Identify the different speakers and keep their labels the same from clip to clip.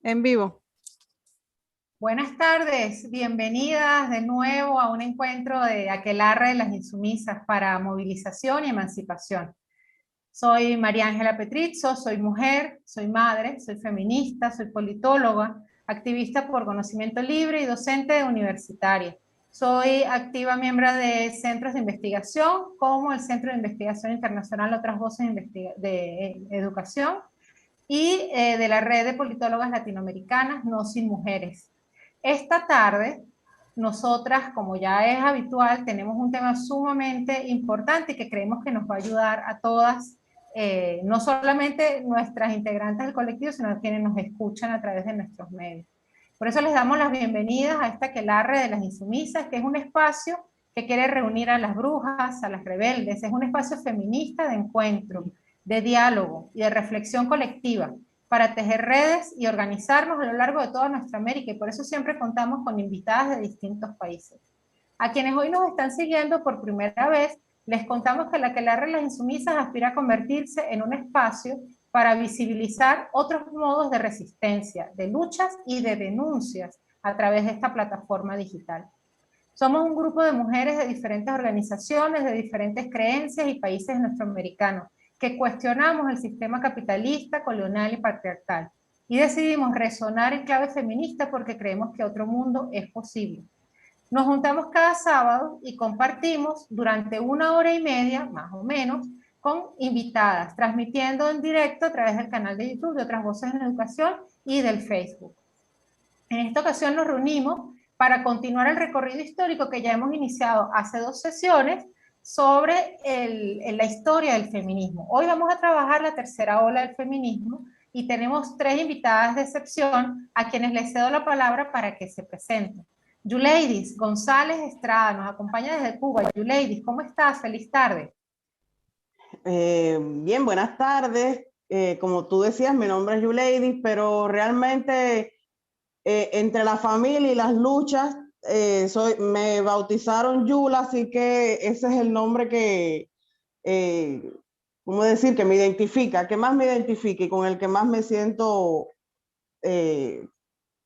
Speaker 1: En vivo.
Speaker 2: Buenas tardes, bienvenidas de nuevo a un encuentro de Aquelarre de las Insumisas para movilización y emancipación. Soy María Ángela Petrizzo, soy mujer, soy madre, soy feminista, soy politóloga, activista por conocimiento libre y docente universitaria. Soy activa miembro de centros de investigación como el Centro de Investigación Internacional Otras Voces de Educación y de la Red de Politólogas Latinoamericanas No Sin Mujeres. Esta tarde, nosotras, como ya es habitual, tenemos un tema sumamente importante y que creemos que nos va a ayudar a todas, no solamente nuestras integrantes del colectivo, sino a quienes nos escuchan a través de nuestros medios. Por eso les damos las bienvenidas a esta Aquelarre de las Insumisas, que es un espacio que quiere reunir a las brujas, a las rebeldes, es un espacio feminista de encuentro, de diálogo y de reflexión colectiva para tejer redes y organizarnos a lo largo de toda nuestra América, y por eso siempre contamos con invitadas de distintos países. A quienes hoy nos están siguiendo por primera vez, les contamos que la Aquelarre de las Insumisas aspira a convertirse en un espacio para visibilizar otros modos de resistencia, de luchas y de denuncias a través de esta plataforma digital. Somos un grupo de mujeres de diferentes organizaciones, de diferentes creencias y países nuestroamericanos, que cuestionamos el sistema capitalista, colonial y patriarcal. Y decidimos resonar en clave feminista porque creemos que otro mundo es posible. Nos juntamos cada sábado y compartimos durante 1 hora y media, más o menos, con invitadas, transmitiendo en directo a través del canal de YouTube de Otras Voces en Educación y del Facebook. En esta ocasión nos reunimos para continuar el recorrido histórico que ya hemos iniciado hace 2 sesiones sobre la historia del feminismo. Hoy vamos a trabajar la tercera ola del feminismo y tenemos 3 invitadas de excepción a quienes les cedo la palabra para que se presenten. Yuleidis González Estrada nos acompaña desde Cuba. Yuleidis, ¿cómo estás? Feliz tarde.
Speaker 1: Bien, buenas tardes. Como tú decías, mi nombre es Yuleidis, pero realmente entre la familia y las luchas, me bautizaron Yula, así que ese es el nombre que, ¿cómo decir? Que me identifica, que más me identifica y con el que más me siento, eh,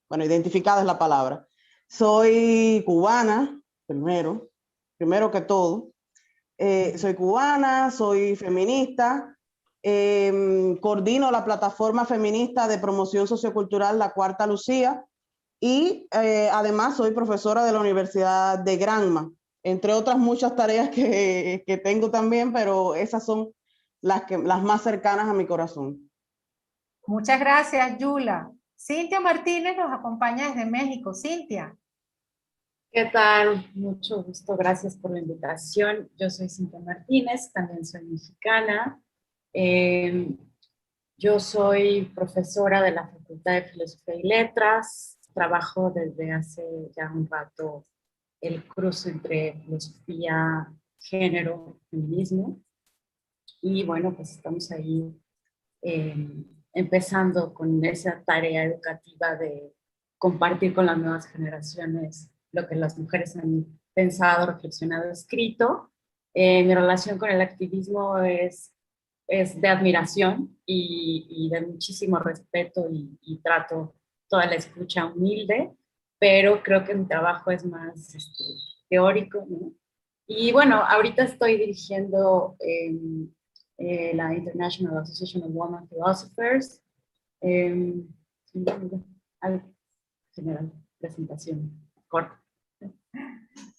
Speaker 1: bueno, identificada es la palabra. Soy cubana, primero que todo. Soy cubana, soy feminista, coordino la plataforma feminista de promoción sociocultural La Cuarta Lucía y además soy profesora de la Universidad de Granma, entre otras muchas tareas que tengo también, pero esas son las más cercanas a mi corazón.
Speaker 2: Muchas gracias, Yula. Cintia Martínez nos acompaña desde México. Cintia.
Speaker 3: ¿Qué tal? Mucho gusto, gracias por la invitación. Yo soy Cintia Martínez, también soy mexicana. Eh, yo soy profesora de la Facultad de Filosofía y Letras. Trabajo desde hace ya un rato el cruce entre filosofía, género, feminismo. Y bueno, pues estamos ahí eh, empezando con esa tarea educativa de compartir con las nuevas generaciones lo que las mujeres han pensado, reflexionado, escrito. Mi relación con el activismo es de admiración y de muchísimo respeto y trato toda la escucha humilde, pero creo que mi trabajo es más teórico, ¿no? Y bueno, ahorita estoy dirigiendo la International Association of Women Philosophers. Eh, al general, presentación corta.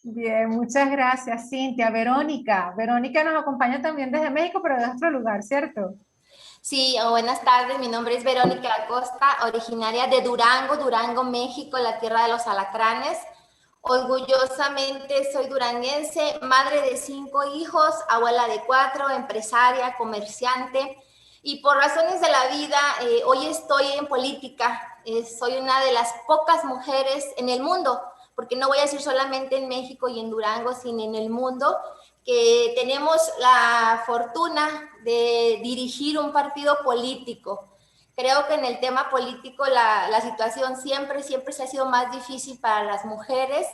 Speaker 2: Bien, muchas gracias, Cintia. Verónica. Verónica nos acompaña también desde México, pero de otro lugar, ¿cierto?
Speaker 4: Sí, buenas tardes, mi nombre es Verónica Acosta, originaria de Durango, Durango, México, la tierra de los alacranes. Orgullosamente soy duranguense, madre de 5 hijos, abuela de 4, empresaria, comerciante, y por razones de la vida hoy estoy en política. Soy una de las pocas mujeres en el mundo, porque no voy a decir solamente en México y en Durango, sino en el mundo, que tenemos la fortuna de dirigir un partido político. Creo que en el tema político la situación siempre se ha sido más difícil para las mujeres,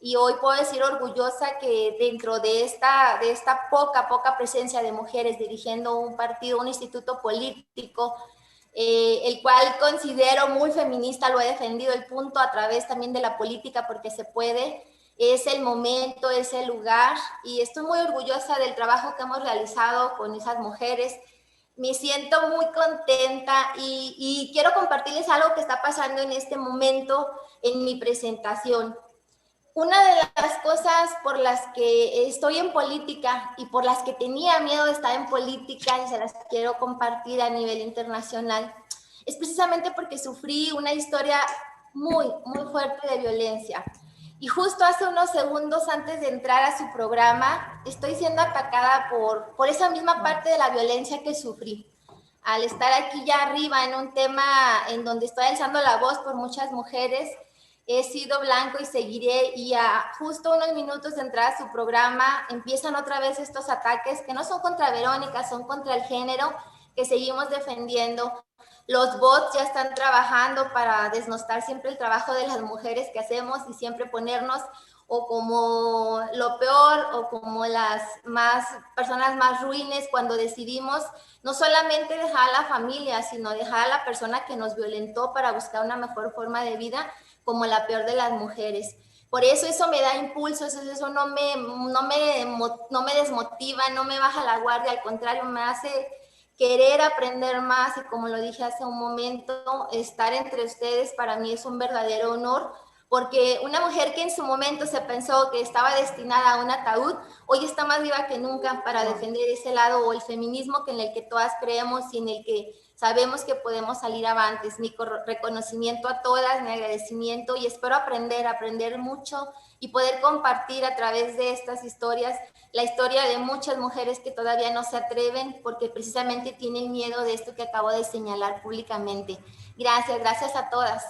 Speaker 4: y hoy puedo decir orgullosa que dentro de esta poca presencia de mujeres dirigiendo un partido, un instituto político, el cual considero muy feminista, lo he defendido el punto a través también de la política porque se puede, es el momento, es el lugar, y estoy muy orgullosa del trabajo que hemos realizado con esas mujeres. Me siento muy contenta y quiero compartirles algo que está pasando en este momento en mi presentación. Una de las cosas por las que estoy en política y por las que tenía miedo de estar en política y se las quiero compartir a nivel internacional es precisamente porque sufrí una historia muy, muy fuerte de violencia. Y justo hace unos segundos antes de entrar a su programa, estoy siendo atacada por esa misma parte de la violencia que sufrí. Al estar aquí ya arriba en un tema en donde estoy alzando la voz por muchas mujeres, he sido blanco y seguiré, y a justo unos minutos de entrar a su programa empiezan otra vez estos ataques que no son contra Verónica, son contra el género que seguimos defendiendo. Los bots ya están trabajando para desnostar siempre el trabajo de las mujeres que hacemos y siempre ponernos o como lo peor o como las personas más ruines cuando decidimos no solamente dejar a la familia, sino dejar a la persona que nos violentó para buscar una mejor forma de vida como la peor de las mujeres. Por eso me da impulso, eso no me desmotiva, no me baja la guardia, al contrario, me hace querer aprender más, y como lo dije hace un momento, estar entre ustedes para mí es un verdadero honor, porque una mujer que en su momento se pensó que estaba destinada a un ataúd, hoy está más viva que nunca para defender ese lado, o el feminismo en el que todas creemos y en el que sabemos que podemos salir avantes. Mi reconocimiento a todas, mi agradecimiento, y espero aprender mucho y poder compartir a través de estas historias la historia de muchas mujeres que todavía no se atreven porque precisamente tienen miedo de esto que acabo de señalar públicamente. Gracias a todas.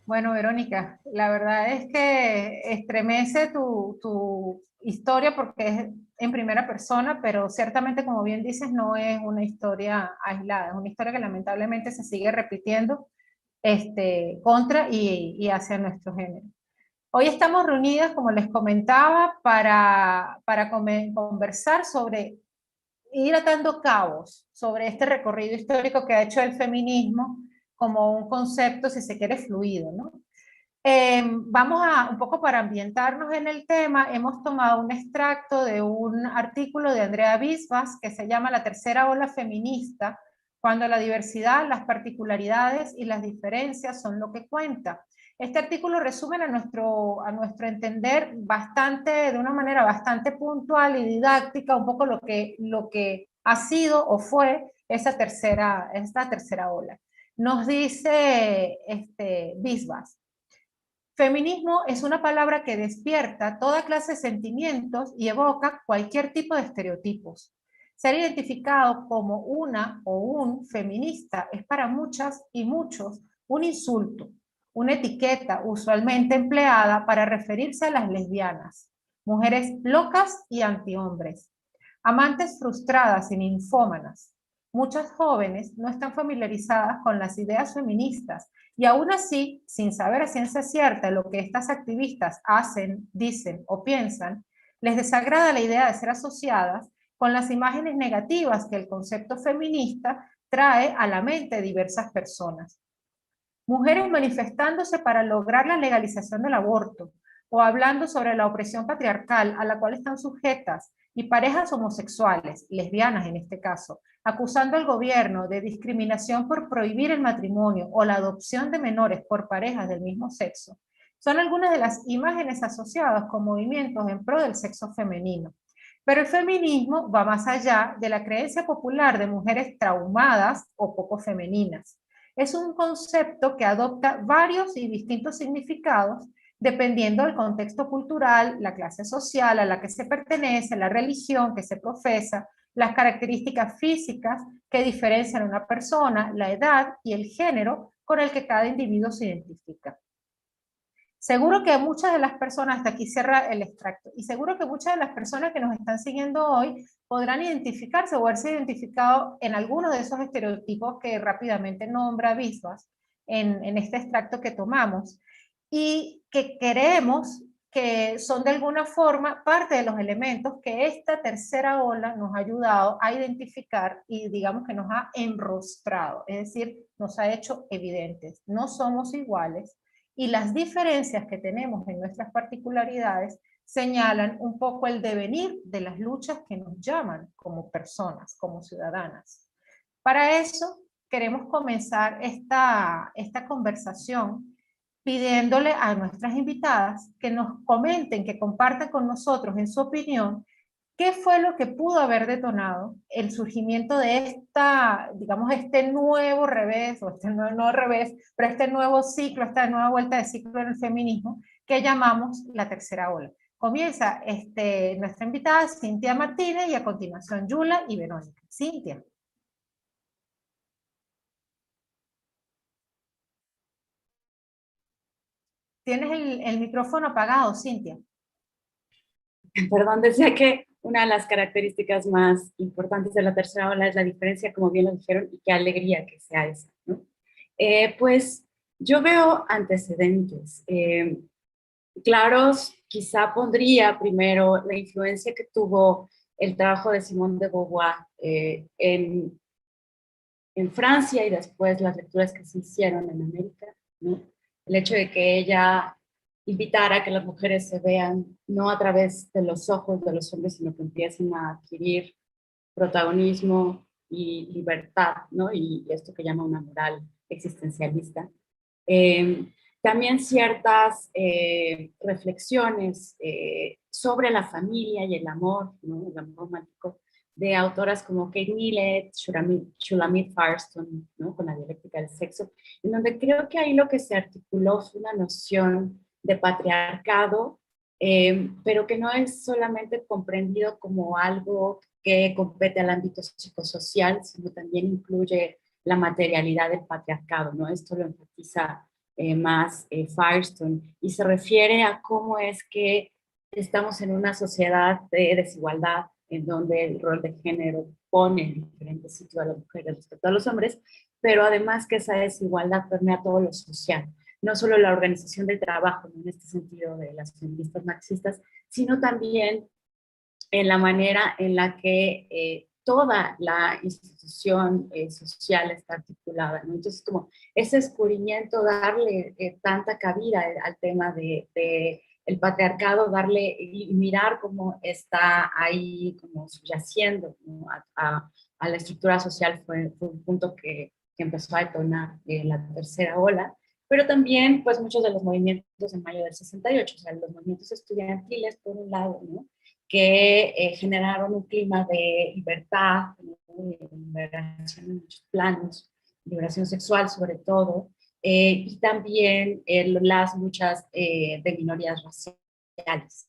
Speaker 2: Bueno, Verónica, la verdad es que estremece tu historia porque es en primera persona, pero ciertamente, como bien dices, no es una historia aislada, es una historia que lamentablemente se sigue repitiendo contra y hacia nuestro género. Hoy estamos reunidas, como les comentaba, para conversar sobre ir atando cabos sobre este recorrido histórico que ha hecho el feminismo como un concepto, si se quiere, fluido, ¿no? Vamos a, un poco para ambientarnos en el tema, hemos tomado un extracto de un artículo de Andrea Bisbas que se llama La tercera ola feminista, cuando la diversidad, las particularidades y las diferencias son lo que cuenta. Este artículo resume a nuestro entender de una manera bastante puntual y didáctica un poco lo que ha sido o fue esta tercera ola. Nos dice Bisbas: feminismo es una palabra que despierta toda clase de sentimientos y evoca cualquier tipo de estereotipos. Ser identificado como una o un feminista es para muchas y muchos un insulto, una etiqueta usualmente empleada para referirse a las lesbianas, mujeres locas y antihombres, amantes frustradas y ninfómanas. Muchas jóvenes no están familiarizadas con las ideas feministas y aún así, sin saber a ciencia cierta lo que estas activistas hacen, dicen o piensan, les desagrada la idea de ser asociadas con las imágenes negativas que el concepto feminista trae a la mente de diversas personas. Mujeres manifestándose para lograr la legalización del aborto, o hablando sobre la opresión patriarcal a la cual están sujetas, y parejas homosexuales, lesbianas en este caso, acusando al gobierno de discriminación por prohibir el matrimonio o la adopción de menores por parejas del mismo sexo, son algunas de las imágenes asociadas con movimientos en pro del sexo femenino. Pero el feminismo va más allá de la creencia popular de mujeres traumadas o poco femeninas. Es un concepto que adopta varios y distintos significados dependiendo del contexto cultural, la clase social a la que se pertenece, la religión que se profesa, las características físicas que diferencian a una persona, la edad y el género con el que cada individuo se identifica. Seguro que muchas de las personas, hasta aquí cierra el extracto, y seguro que muchas de las personas que nos están siguiendo hoy podrán identificarse o haberse identificado en algunos de esos estereotipos que rápidamente nombra Bisbas en este extracto que tomamos, y que queremos que son de alguna forma parte de los elementos que esta tercera ola nos ha ayudado a identificar y digamos que nos ha enrostrado, es decir, nos ha hecho evidentes. No somos iguales y las diferencias que tenemos en nuestras particularidades señalan un poco el devenir de las luchas que nos llaman como personas, como ciudadanas. Para eso queremos comenzar esta conversación pidiéndole a nuestras invitadas que nos comenten, que compartan con nosotros en su opinión, qué fue lo que pudo haber detonado el surgimiento de digamos, este nuevo revés, o este no revés, pero este nuevo ciclo, esta nueva vuelta de ciclo en el feminismo, que llamamos la tercera ola. Comienza nuestra invitada, Cintia Martínez, y a continuación Yula y Verónica. Cintia. Tienes el micrófono apagado, Cintia.
Speaker 3: Perdón, decía que una de las características más importantes de la tercera ola es la diferencia, como bien lo dijeron, y qué alegría que sea esa, ¿no? Pues yo veo antecedentes claros. Quizá pondría primero la influencia que tuvo el trabajo de Simone de Beauvoir en Francia y después las lecturas que se hicieron en América, ¿no? El hecho de que ella invitara a que las mujeres se vean no a través de los ojos de los hombres, sino que empiecen a adquirir protagonismo y libertad, ¿no? Y esto que llama una moral existencialista. También ciertas reflexiones sobre la familia y el amor, ¿no? El amor romántico, de autoras como Kate Millett, Shulamit Firestone, ¿no? Con la dialéctica del sexo, en donde creo que ahí lo que se articuló fue una noción de patriarcado, pero que no es solamente comprendido como algo que compete al ámbito psicosocial, sino también incluye la materialidad del patriarcado, ¿no? Esto lo enfatiza más Firestone, y se refiere a cómo es que estamos en una sociedad de desigualdad, en donde el rol de género pone en diferentes sitios a las mujeres respecto a los hombres, pero además que esa desigualdad permea todo lo social, no solo la organización del trabajo, ¿no? En este sentido de las feministas marxistas, sino también en la manera en la que toda la institución social está articulada, ¿no? Entonces, como ese descubrimiento, darle tanta cabida al tema de el patriarcado, darle y mirar cómo está ahí como subyaciendo, ¿no? a la estructura social fue un punto que empezó a detonar la tercera ola, pero también pues muchos de los movimientos en mayo del 68, o sea, los movimientos estudiantiles por un lado, ¿no? Que generaron un clima de libertad, de liberación en muchos planos, liberación sexual sobre todo, y también las luchas de minorías raciales.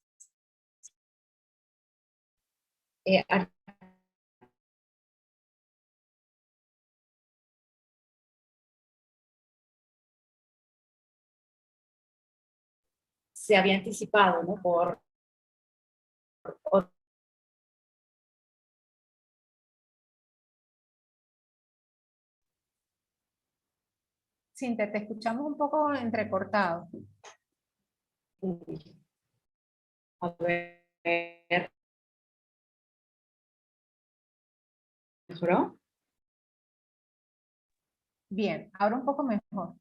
Speaker 3: Se había anticipado, ¿no? Por
Speaker 2: Cintia, te escuchamos un poco entrecortado.
Speaker 3: A ver. ¿Mejoró?
Speaker 2: Bien, ahora un poco mejor.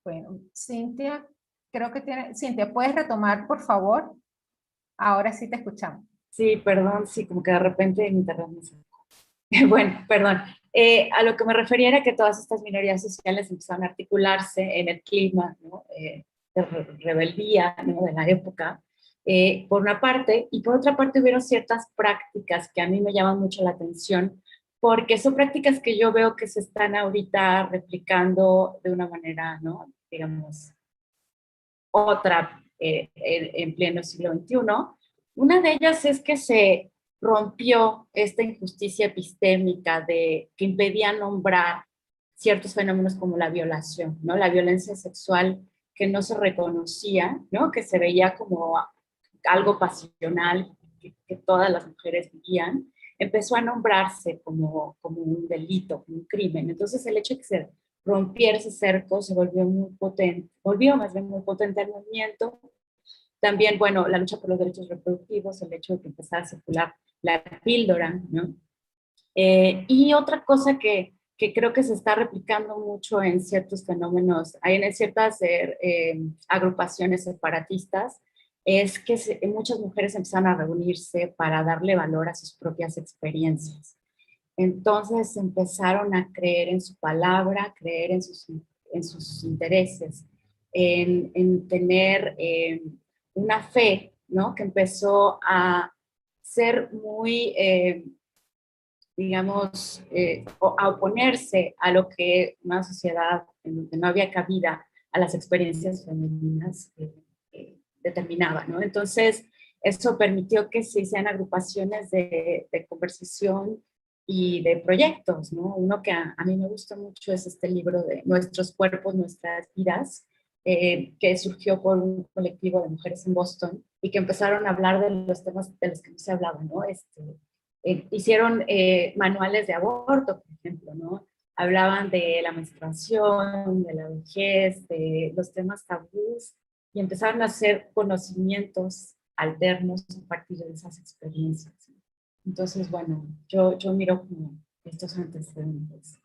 Speaker 2: Bueno, Cintia, creo que Cintia, ¿puedes retomar, por favor? Ahora sí te escuchamos.
Speaker 3: Sí, perdón, sí, como que de repente mi internet me sacó. Bueno, perdón. A lo que me refería era que todas estas minorías sociales empezaron a articularse en el clima, ¿no? De rebeldía, ¿no? De la época, por una parte, y por otra parte hubieron ciertas prácticas que a mí me llaman mucho la atención, porque son prácticas que yo veo que se están ahorita replicando de una manera, ¿no? Digamos, otra en pleno siglo XXI. Una de ellas es que se rompió esta injusticia epistémica que impedía nombrar ciertos fenómenos como la violación, ¿no? La violencia sexual que no se reconocía, ¿no? Que se veía como algo pasional que todas las mujeres vivían, empezó a nombrarse como un delito, como un crimen. Entonces el hecho de que se rompiera ese cerco se volvió muy potente, volvió más bien muy potente el movimiento. También, bueno, la lucha por los derechos reproductivos, el hecho de que empezara a circular la píldora, ¿no? Y otra cosa que creo que se está replicando mucho en ciertos fenómenos, en ciertas agrupaciones separatistas, es que muchas mujeres empezaron a reunirse para darle valor a sus propias experiencias. Entonces empezaron a creer en su palabra, creer en sus intereses, en tener una fe, ¿no? Que empezó a ser muy, digamos, a oponerse a lo que una sociedad en donde no había cabida a las experiencias femeninas determinaba, ¿no? Entonces, eso permitió que se hicieran agrupaciones de conversación y de proyectos, ¿no? Uno que a mí me gusta mucho es este libro de Nuestros cuerpos, nuestras vidas, que surgió por un colectivo de mujeres en Boston y que empezaron a hablar de los temas de los que no se hablaba, ¿no? Hicieron manuales de aborto, por ejemplo, ¿no? Hablaban de la menstruación, de la vejez, de los temas tabús, y empezaron a hacer conocimientos alternos a partir de esas experiencias. Entonces, bueno, yo miro como estos antecedentes.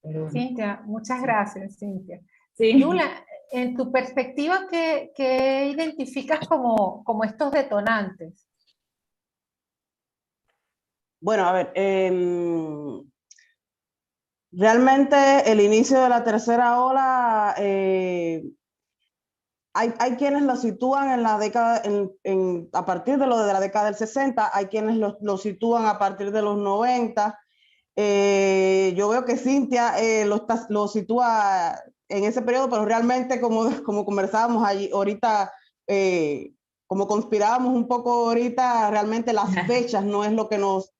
Speaker 3: Pero,
Speaker 2: Cintia, muchas gracias, Cintia.
Speaker 3: sí.
Speaker 2: Yula, en tu perspectiva, ¿qué identificas como estos detonantes?
Speaker 1: Bueno, a ver, realmente el inicio de la tercera ola, hay quienes lo sitúan en la década, a partir de la década del 60, hay quienes lo sitúan a partir de los 90. Yo veo que Cintia lo sitúa en ese periodo, pero realmente como conversábamos allí ahorita, como conspirábamos un poco ahorita, realmente las fechas no es lo que nos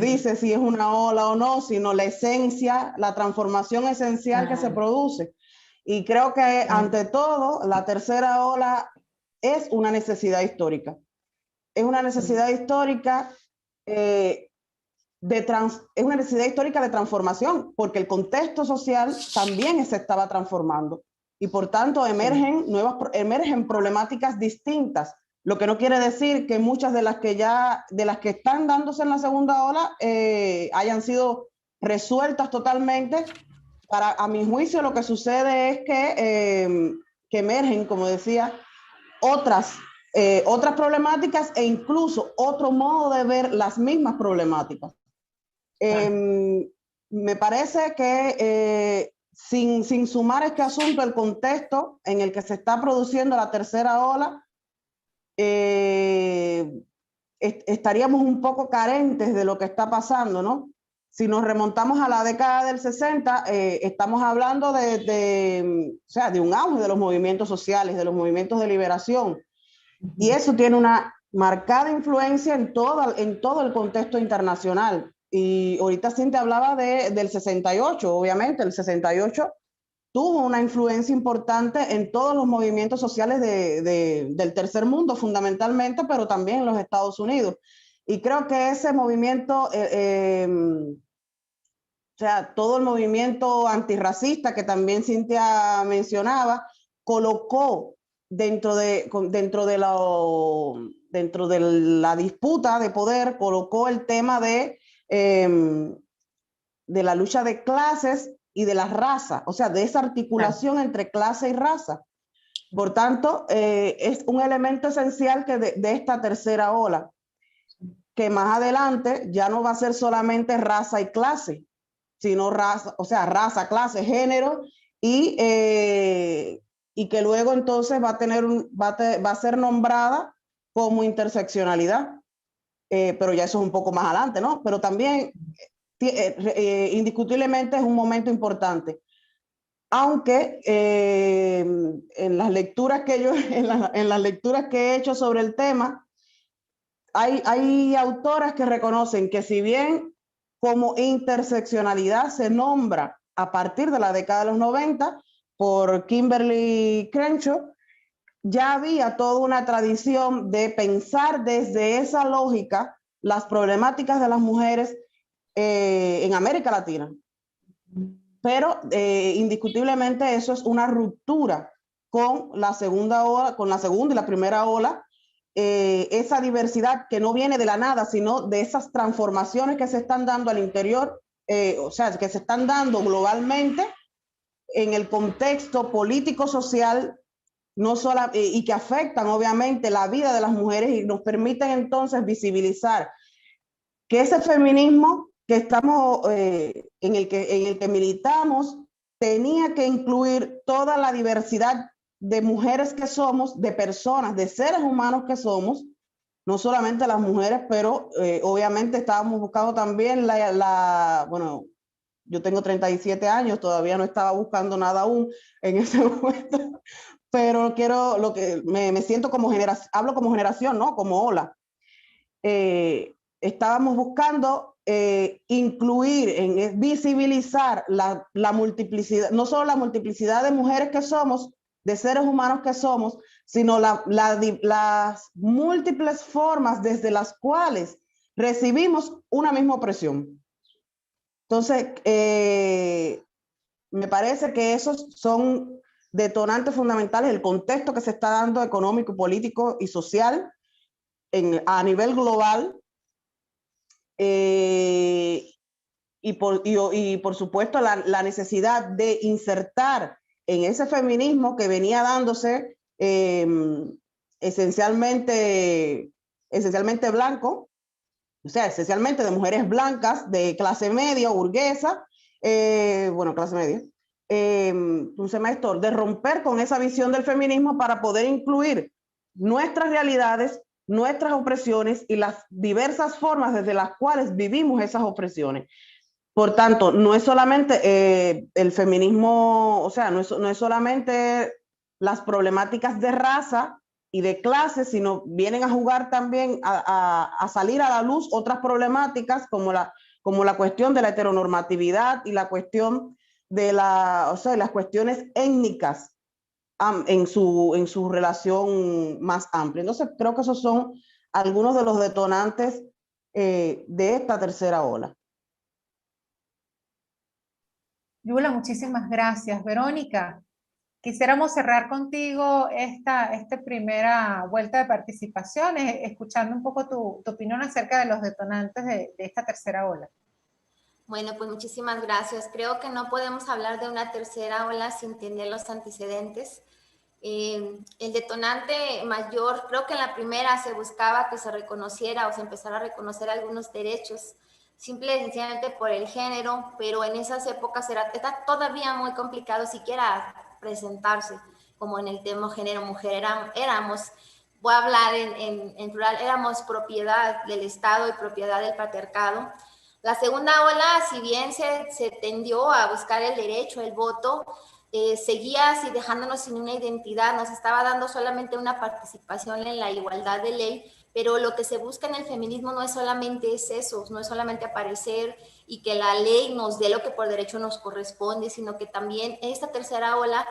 Speaker 1: dice si es una ola o no, sino la esencia, la transformación esencial que se produce. Y creo que ante todo, la tercera ola es una necesidad histórica. Es una necesidad histórica es una necesidad histórica de transformación, porque el contexto social también se estaba transformando y por tanto emergen problemáticas distintas, lo que no quiere decir que muchas de las que están dándose en la segunda ola hayan sido resueltas totalmente. A mi juicio, lo que sucede es que emergen, como decía, otras problemáticas e incluso otro modo de ver las mismas problemáticas. Me parece que sin sumar este asunto, el contexto en el que se está produciendo la tercera ola, estaríamos un poco carentes de lo que está pasando, ¿no? Si nos remontamos a la década del 60, estamos hablando de un auge de los movimientos sociales, de los movimientos de liberación. Y eso tiene una marcada influencia en todo el contexto internacional. Y ahorita Cintia hablaba del 68, obviamente, el 68 tuvo una influencia importante en todos los movimientos sociales del tercer mundo, fundamentalmente, pero también en los Estados Unidos. Y creo que ese movimiento, todo el movimiento antirracista que también Cintia mencionaba, colocó dentro de la disputa de poder, colocó el tema de la lucha de clases y de la raza, o sea, de esa articulación entre clase y raza. Por tanto, es un elemento esencial de esta tercera ola, que más adelante ya no va a ser solamente raza y clase, sino raza, clase, género, y que luego entonces va a ser nombrada como interseccionalidad. Pero ya eso es un poco más adelante, ¿no? Pero también indiscutiblemente es un momento importante. Aunque en las lecturas que he hecho sobre el tema, hay autoras que reconocen que si bien como interseccionalidad se nombra a partir de la década de los 90 por Kimberly Crenshaw, ya había toda una tradición de pensar desde esa lógica las problemáticas de las mujeres en América Latina. Pero indiscutiblemente eso es una ruptura con la segunda ola, con la segunda y la primera ola, esa diversidad que no viene de la nada, sino de esas transformaciones que se están dando al interior, o sea, que se están dando globalmente en el contexto político-social, no solo, y que afectan obviamente la vida de las mujeres y nos permiten entonces visibilizar que ese feminismo que estamos, en el que militamos, tenía que incluir toda la diversidad de mujeres que somos, de personas, de seres humanos que somos, no solamente las mujeres, pero obviamente estábamos buscando también bueno, yo tengo 37 años, todavía no estaba buscando nada aún en ese momento, pero quiero, me siento como generación, hablo como generación, ¿no? Como ola. Estábamos buscando incluir, visibilizar la multiplicidad, no solo la multiplicidad de mujeres que somos, de seres humanos que somos, sino las múltiples formas desde las cuales recibimos una misma opresión. Entonces, me parece que esos son detonantes fundamentales, el contexto que se está dando económico, político y social a nivel global, y por supuesto la necesidad de insertar en ese feminismo que venía dándose esencialmente blanco, o sea, esencialmente de mujeres blancas, de clase media, burguesa, bueno, clase media, un semestre, de romper con esa visión del feminismo para poder incluir nuestras realidades, nuestras opresiones y las diversas formas desde las cuales vivimos esas opresiones. Por tanto, no es solamente el feminismo, o sea, no es solamente las problemáticas de raza y de clase, sino vienen a jugar también a salir a la luz otras problemáticas como la cuestión de la heteronormatividad y la cuestión de las cuestiones étnicas en su relación más amplia. Entonces, creo que esos son algunos de los detonantes de esta tercera ola.
Speaker 2: Yula, muchísimas gracias. Verónica, quisiéramos cerrar contigo esta primera vuelta de participación, escuchando un poco tu opinión acerca de los detonantes de esta tercera ola.
Speaker 4: Bueno, pues muchísimas gracias. Creo que no podemos hablar de una tercera ola sin tener los antecedentes. El detonante mayor, creo que en la primera se buscaba que se reconociera o se empezara a reconocer algunos derechos, simple y sencillamente por el género, pero en esas épocas era todavía muy complicado siquiera presentarse como en el tema género-mujer. Éramos, voy a hablar en plural, éramos propiedad del Estado y propiedad del patriarcado. La segunda ola, si bien se tendió a buscar el derecho, el voto, seguía así dejándonos sin una identidad, nos estaba dando solamente una participación en la igualdad de ley, pero lo que se busca en el feminismo no es solamente eso, no es solamente aparecer y que la ley nos dé lo que por derecho nos corresponde, sino que también esta tercera ola,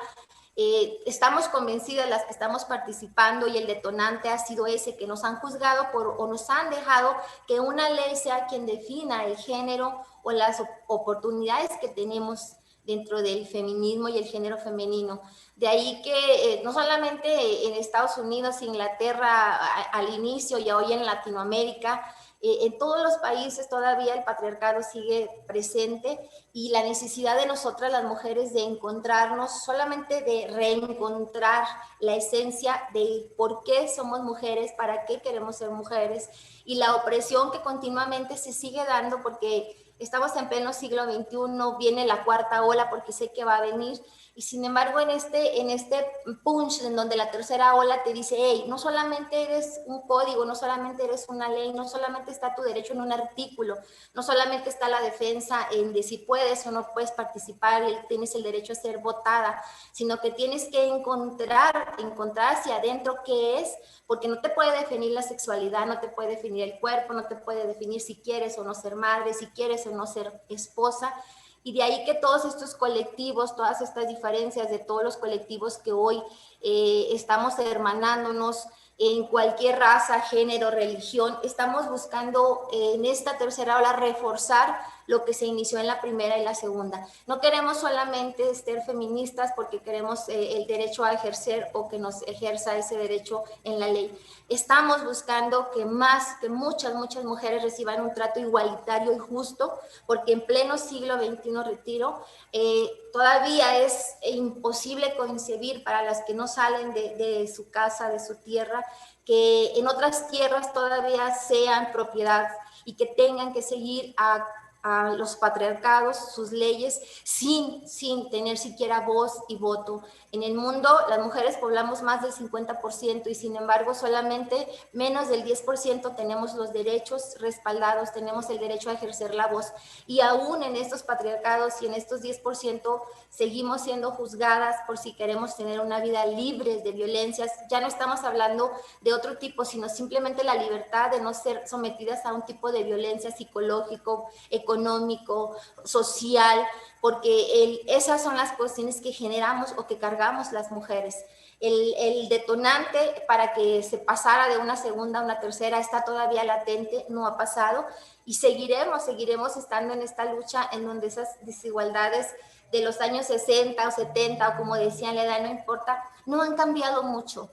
Speaker 4: estamos convencidas las que estamos participando y el detonante ha sido ese, que nos han juzgado o nos han dejado que una ley sea quien defina el género o las oportunidades que tenemos dentro del feminismo y el género femenino. De ahí que no solamente en Estados Unidos, Inglaterra al inicio y hoy en Latinoamérica, en todos los países todavía el patriarcado sigue presente y la necesidad de nosotras las mujeres de encontrarnos, solamente de reencontrar la esencia de por qué somos mujeres, para qué queremos ser mujeres y la opresión que continuamente se sigue dando porque estamos en pleno siglo XXI, viene la cuarta ola porque sé que va a venir y sin embargo en este punch en donde la tercera ola te dice, hey, no solamente eres un código, no solamente eres una ley, no solamente está tu derecho en un artículo, no solamente está la defensa en de si puedes o no puedes participar y tienes el derecho a ser votada, sino que tienes que encontrar hacia adentro qué es, porque no te puede definir la sexualidad, no te puede definir el cuerpo, no te puede definir si quieres o no ser madre, si quieres o no ser esposa. Y de ahí que todos estos colectivos, todas estas diferencias de todos los colectivos que hoy estamos hermanándonos, en cualquier raza, género, religión. Estamos buscando en esta tercera ola reforzar lo que se inició en la primera y la segunda. No queremos solamente ser feministas porque queremos el derecho a ejercer o que nos ejerza ese derecho en la ley. Estamos buscando que muchas mujeres reciban un trato igualitario y justo, porque en pleno siglo XXI, retiro, todavía es imposible concebir para las que no salen de su casa, de su tierra, que en otras tierras todavía sean propiedad y que tengan que seguir a los patriarcados, sus leyes, sin tener siquiera voz y voto. En el mundo, las mujeres poblamos más del 50% y sin embargo solamente menos del 10% tenemos los derechos respaldados, tenemos el derecho a ejercer la voz. Y aún en estos patriarcados y en estos 10% seguimos siendo juzgadas por si queremos tener una vida libre de violencias. Ya no estamos hablando de otro tipo, sino simplemente la libertad de no ser sometidas a un tipo de violencia psicológico, económico, social, porque esas son las cuestiones que generamos o que cargamos las mujeres. El detonante para que se pasara de una segunda a una tercera está todavía latente, no ha pasado, y seguiremos estando en esta lucha en donde esas desigualdades de los años 60 o 70, o como decían, la edad no importa, no han cambiado mucho.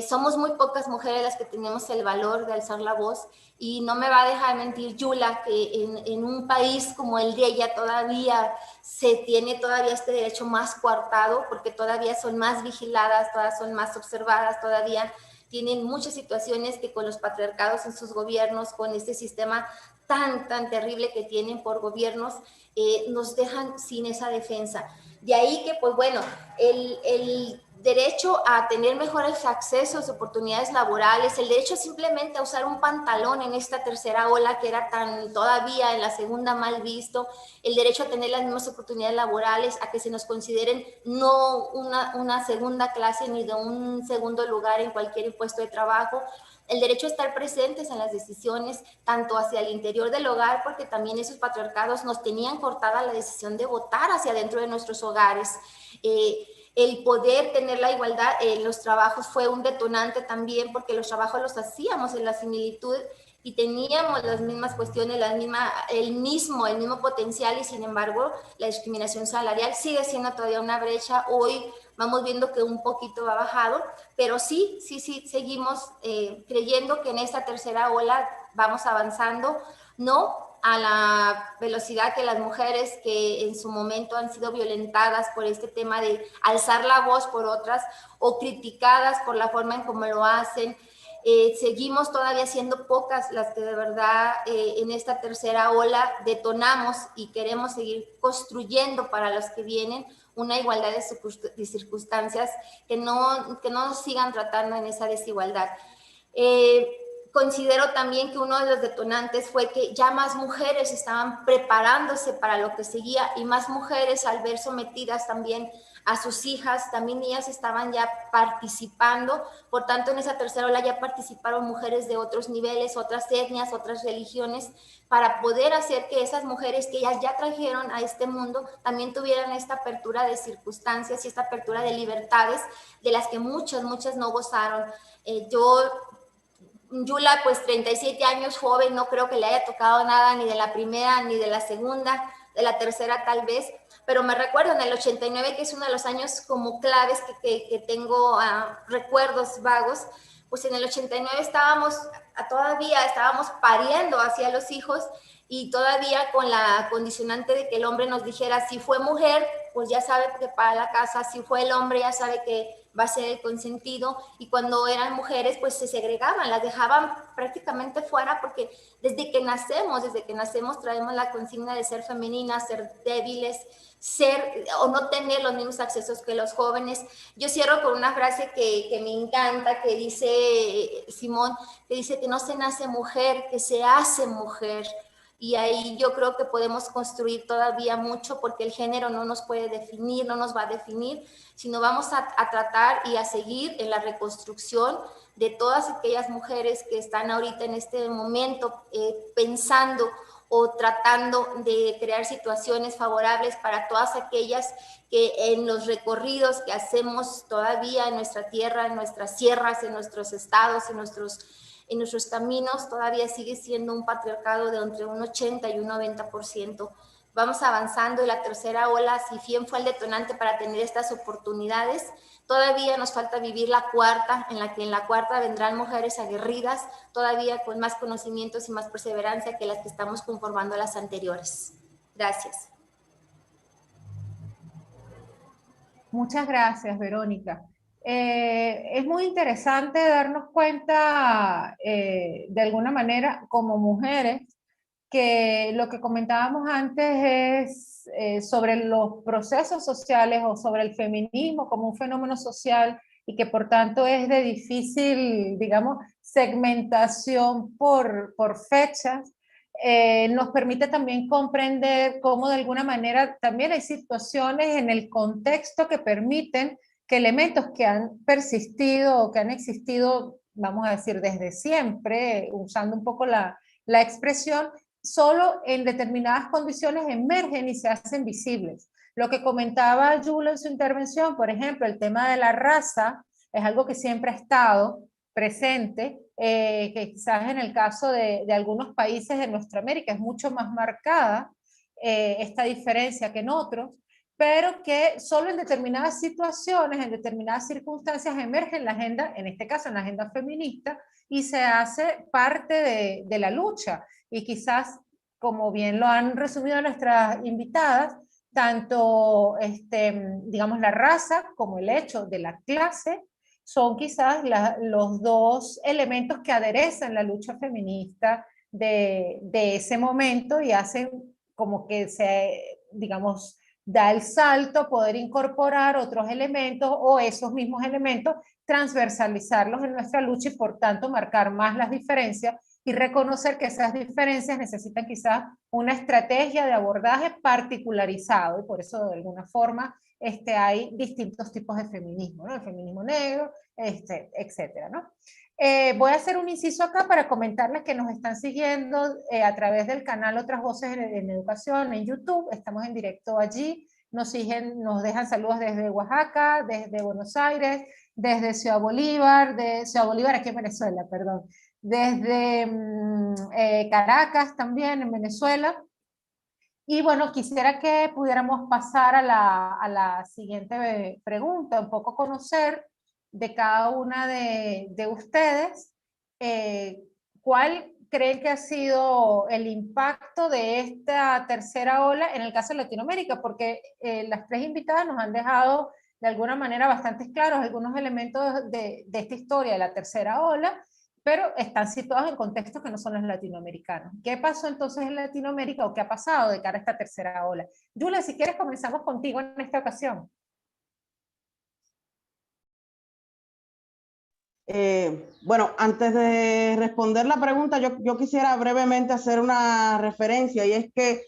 Speaker 4: Somos muy pocas mujeres las que tenemos el valor de alzar la voz, y no me va a dejar mentir Yula que en un país como el de ella todavía se tiene todavía este derecho más coartado, porque todavía son más vigiladas, todavía son más observadas, todavía tienen muchas situaciones que con los patriarcados en sus gobiernos, con este sistema tan terrible que tienen por gobiernos, nos dejan sin esa defensa. De ahí que, pues bueno, el derecho a tener mejores accesos, oportunidades laborales, el derecho simplemente a usar un pantalón en esta tercera ola que era tan todavía en la segunda mal visto, el derecho a tener las mismas oportunidades laborales, a que se nos consideren no una segunda clase ni de un segundo lugar en cualquier puesto de trabajo, el derecho a estar presentes en las decisiones, tanto hacia el interior del hogar, porque también esos patriarcados nos tenían cortada la decisión de votar hacia dentro de nuestros hogares. El poder tener la igualdad en los trabajos fue un detonante también, porque los trabajos los hacíamos en la similitud y teníamos las mismas cuestiones, el mismo potencial, y sin embargo la discriminación salarial sigue siendo todavía una brecha. Hoy vamos viendo que un poquito ha bajado, pero sí seguimos creyendo que en esta tercera ola vamos avanzando, no a la velocidad que las mujeres que en su momento han sido violentadas por este tema de alzar la voz por otras o criticadas por la forma en cómo lo hacen. Seguimos todavía siendo pocas las que de verdad en esta tercera ola detonamos y queremos seguir construyendo para los que vienen una igualdad de circunstancias, que no nos sigan tratando en esa desigualdad. Considero también que uno de los detonantes fue que ya más mujeres estaban preparándose para lo que seguía, y más mujeres al ver sometidas también a sus hijas, también ellas estaban ya participando. Por tanto, en esa tercera ola ya participaron mujeres de otros niveles, otras etnias, otras religiones, para poder hacer que esas mujeres que ellas ya trajeron a este mundo también tuvieran esta apertura de circunstancias y esta apertura de libertades de las que muchas no gozaron. Yula, pues 37 años, joven, no creo que le haya tocado nada ni de la primera ni de la segunda, de la tercera tal vez, pero me recuerdo en el 89, que es uno de los años como claves que tengo recuerdos vagos, pues en el 89 todavía estábamos pariendo hacia los hijos, y todavía con la condicionante de que el hombre nos dijera, si fue mujer, pues ya sabe que para la casa, si fue el hombre, ya sabe que va a ser el consentido, y cuando eran mujeres, pues se segregaban, las dejaban prácticamente fuera, porque desde que nacemos traemos la consigna de ser femeninas, ser débiles, ser o no tener los mismos accesos que los jóvenes. Yo cierro con una frase que me encanta, que dice Simón, que dice que no se nace mujer, que se hace mujer. Y ahí yo creo que podemos construir todavía mucho, porque el género no nos puede definir, no nos va a definir, sino vamos a tratar y a seguir en la reconstrucción de todas aquellas mujeres que están ahorita en este momento pensando o tratando de crear situaciones favorables para todas aquellas que en los recorridos que hacemos todavía en nuestra tierra, en nuestras sierras, en nuestros estados, en nuestros caminos, todavía sigue siendo un patriarcado de entre un 80 y un 90%. Vamos avanzando y la tercera ola, si bien fue el detonante para tener estas oportunidades, todavía nos falta vivir la cuarta, en la cuarta vendrán mujeres aguerridas, todavía con más conocimientos y más perseverancia que las que estamos conformando las anteriores. Gracias.
Speaker 2: Muchas gracias, Verónica. Es muy interesante darnos cuenta, de alguna manera, como mujeres, que lo que comentábamos antes es sobre los procesos sociales o sobre el feminismo como un fenómeno social y que por tanto es de difícil, digamos, segmentación por fechas, nos permite también comprender cómo de alguna manera también hay situaciones en el contexto que permiten que elementos que han persistido o que han existido, vamos a decir, desde siempre, usando un poco la expresión, solo en determinadas condiciones emergen y se hacen visibles. Lo que comentaba Yula en su intervención, por ejemplo, el tema de la raza, es algo que siempre ha estado presente, que quizás en el caso de algunos países de nuestra América es mucho más marcada esta diferencia que en otros, pero que solo en determinadas situaciones, en determinadas circunstancias emerge en la agenda, en este caso en la agenda feminista, y se hace parte de la lucha. Y quizás, como bien lo han resumido nuestras invitadas, tanto digamos, la raza como el hecho de la clase son quizás los dos elementos que aderezan la lucha feminista de ese momento y hacen como que se, digamos, da el salto a poder incorporar otros elementos o esos mismos elementos, transversalizarlos en nuestra lucha y por tanto marcar más las diferencias y reconocer que esas diferencias necesitan quizás una estrategia de abordaje particularizado y por eso de alguna forma hay distintos tipos de feminismo, ¿no? El feminismo negro, etcétera, ¿no? Voy a hacer un inciso acá para comentarles que nos están siguiendo a través del canal Otras Voces en Educación en YouTube. Estamos en directo allí. Nos siguen, nos dejan saludos desde Oaxaca, desde Buenos Aires, desde Ciudad Bolívar aquí en Venezuela, perdón. Desde Caracas también, en Venezuela. Y bueno, quisiera que pudiéramos pasar a la siguiente pregunta, un poco conocer de cada una de ustedes, ¿cuál creen que ha sido el impacto de esta tercera ola en el caso de Latinoamérica? Porque las tres invitadas nos han dejado de alguna manera bastante claros algunos elementos de esta historia de la tercera ola, pero están situados en contextos que no son los latinoamericanos. ¿Qué pasó entonces en Latinoamérica o qué ha pasado de cara a esta tercera ola? Yula, si quieres comenzamos contigo en esta ocasión.
Speaker 1: Bueno, antes de responder la pregunta, yo quisiera brevemente hacer una referencia, y es que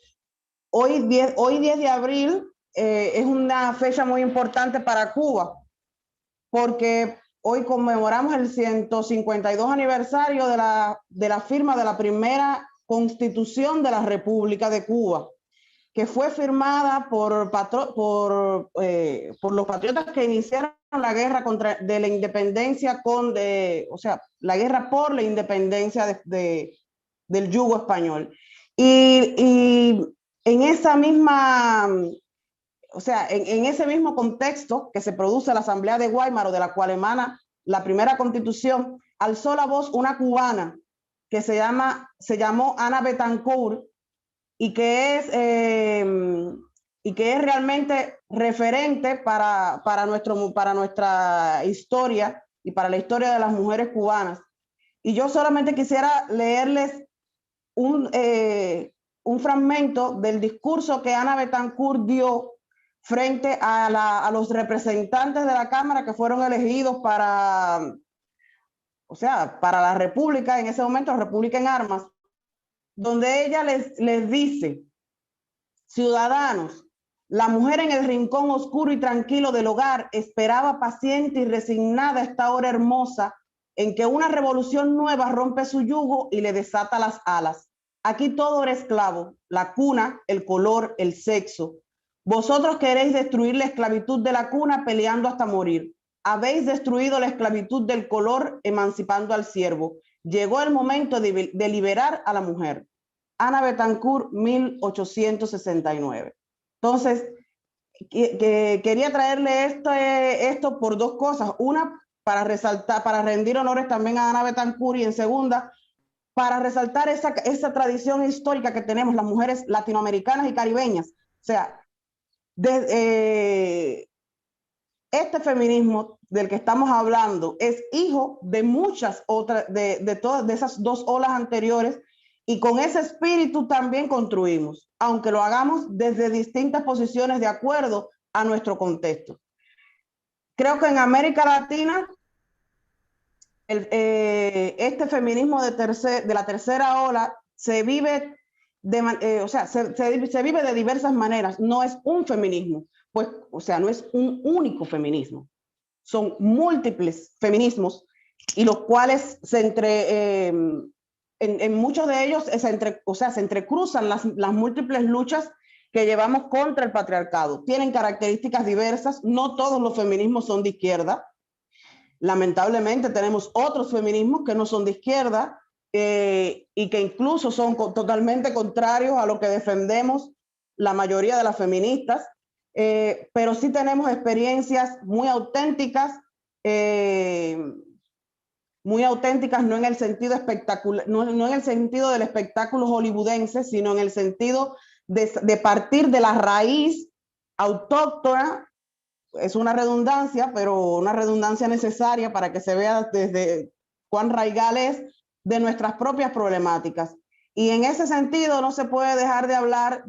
Speaker 1: hoy 10 de abril es una fecha muy importante para Cuba, porque hoy conmemoramos el 152 aniversario de la firma de la primera Constitución de la República de Cuba, que fue firmada por los patriotas que iniciaron la guerra de la independencia, o sea, la guerra por la independencia del yugo español. Y en esa misma, o sea, en ese mismo contexto que se produce la Asamblea de Guaymaro, de la cual emana la primera Constitución, alzó la voz una cubana que se llamó Ana Betancourt, y que es realmente referente para nuestra historia y para la historia de las mujeres cubanas. Y yo solamente quisiera leerles un fragmento del discurso que Ana Betancourt dio frente a los representantes de la Cámara que fueron elegidos para la República, en ese momento, la República en Armas, donde ella les dice: ciudadanos, la mujer en el rincón oscuro y tranquilo del hogar esperaba paciente y resignada esta hora hermosa en que una revolución nueva rompe su yugo y le desata las alas. Aquí todo era esclavo, la cuna, el color, el sexo. Vosotros queréis destruir la esclavitud de la cuna peleando hasta morir. Habéis destruido la esclavitud del color emancipando al siervo. Llegó el momento de liberar a la mujer. Ana Bettencourt, 1869. Entonces, quería traerle esto por dos cosas. Una, para resaltar, para rendir honores también a Ana Bettencourt, y en segunda, para resaltar esa tradición histórica que tenemos las mujeres latinoamericanas y caribeñas. O sea, este feminismo del que estamos hablando es hijo de muchas otras, de todas de esas dos olas anteriores, y con ese espíritu también construimos, aunque lo hagamos desde distintas posiciones de acuerdo a nuestro contexto. Creo que en América Latina este feminismo de la tercera ola se vive se vive de diversas maneras. No es un feminismo, pues, o sea, no es un único feminismo. Son múltiples feminismos, y los cuales en muchos de ellos se entrecruzan las múltiples luchas que llevamos contra el patriarcado. Tienen características diversas. No todos los feminismos son de izquierda. Lamentablemente tenemos otros feminismos que no son de izquierda, y que incluso son totalmente contrarios a lo que defendemos la mayoría de las feministas, pero sí tenemos experiencias muy auténticas, no en el sentido espectacular, no en el sentido del espectáculo hollywoodense, sino en el sentido de partir de la raíz autóctona. Es una redundancia, pero una redundancia necesaria para que se vea desde cuán raigal es, de nuestras propias problemáticas. Y en ese sentido no se puede dejar de hablar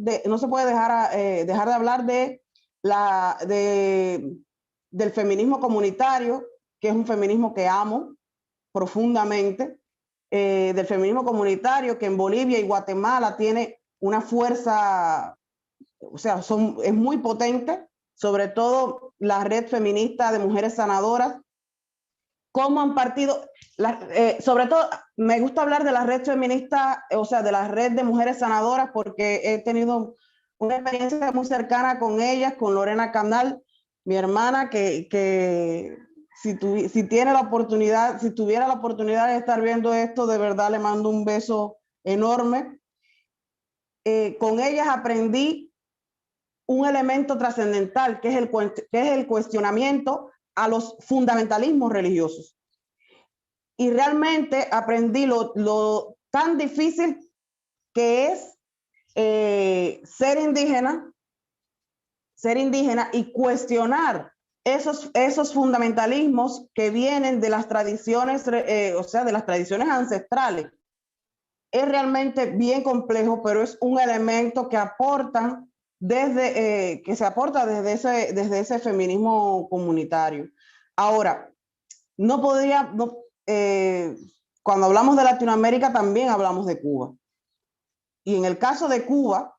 Speaker 1: del feminismo comunitario, que es un feminismo que amo profundamente, del feminismo comunitario, que en Bolivia y Guatemala tiene una fuerza, o sea, es muy potente, sobre todo la red feminista de mujeres sanadoras. Cómo han partido, sobre todo me gusta hablar de la red feminista, o sea, de la red de mujeres sanadoras, porque he tenido una experiencia muy cercana con ellas, con Lorena Canal, mi hermana, que si tiene la oportunidad, si tuviera la oportunidad de estar viendo esto, de verdad le mando un beso enorme. Con ellas aprendí un elemento trascendental, que es el cuestionamiento a los fundamentalismos religiosos. Y realmente aprendí lo tan difícil que es ser indígena y cuestionar esos fundamentalismos que vienen de las tradiciones, de las tradiciones ancestrales. Es realmente bien complejo, pero es un elemento que aportan que se aporta desde ese feminismo comunitario. Ahora, cuando hablamos de Latinoamérica también hablamos de Cuba. Y en el caso de Cuba,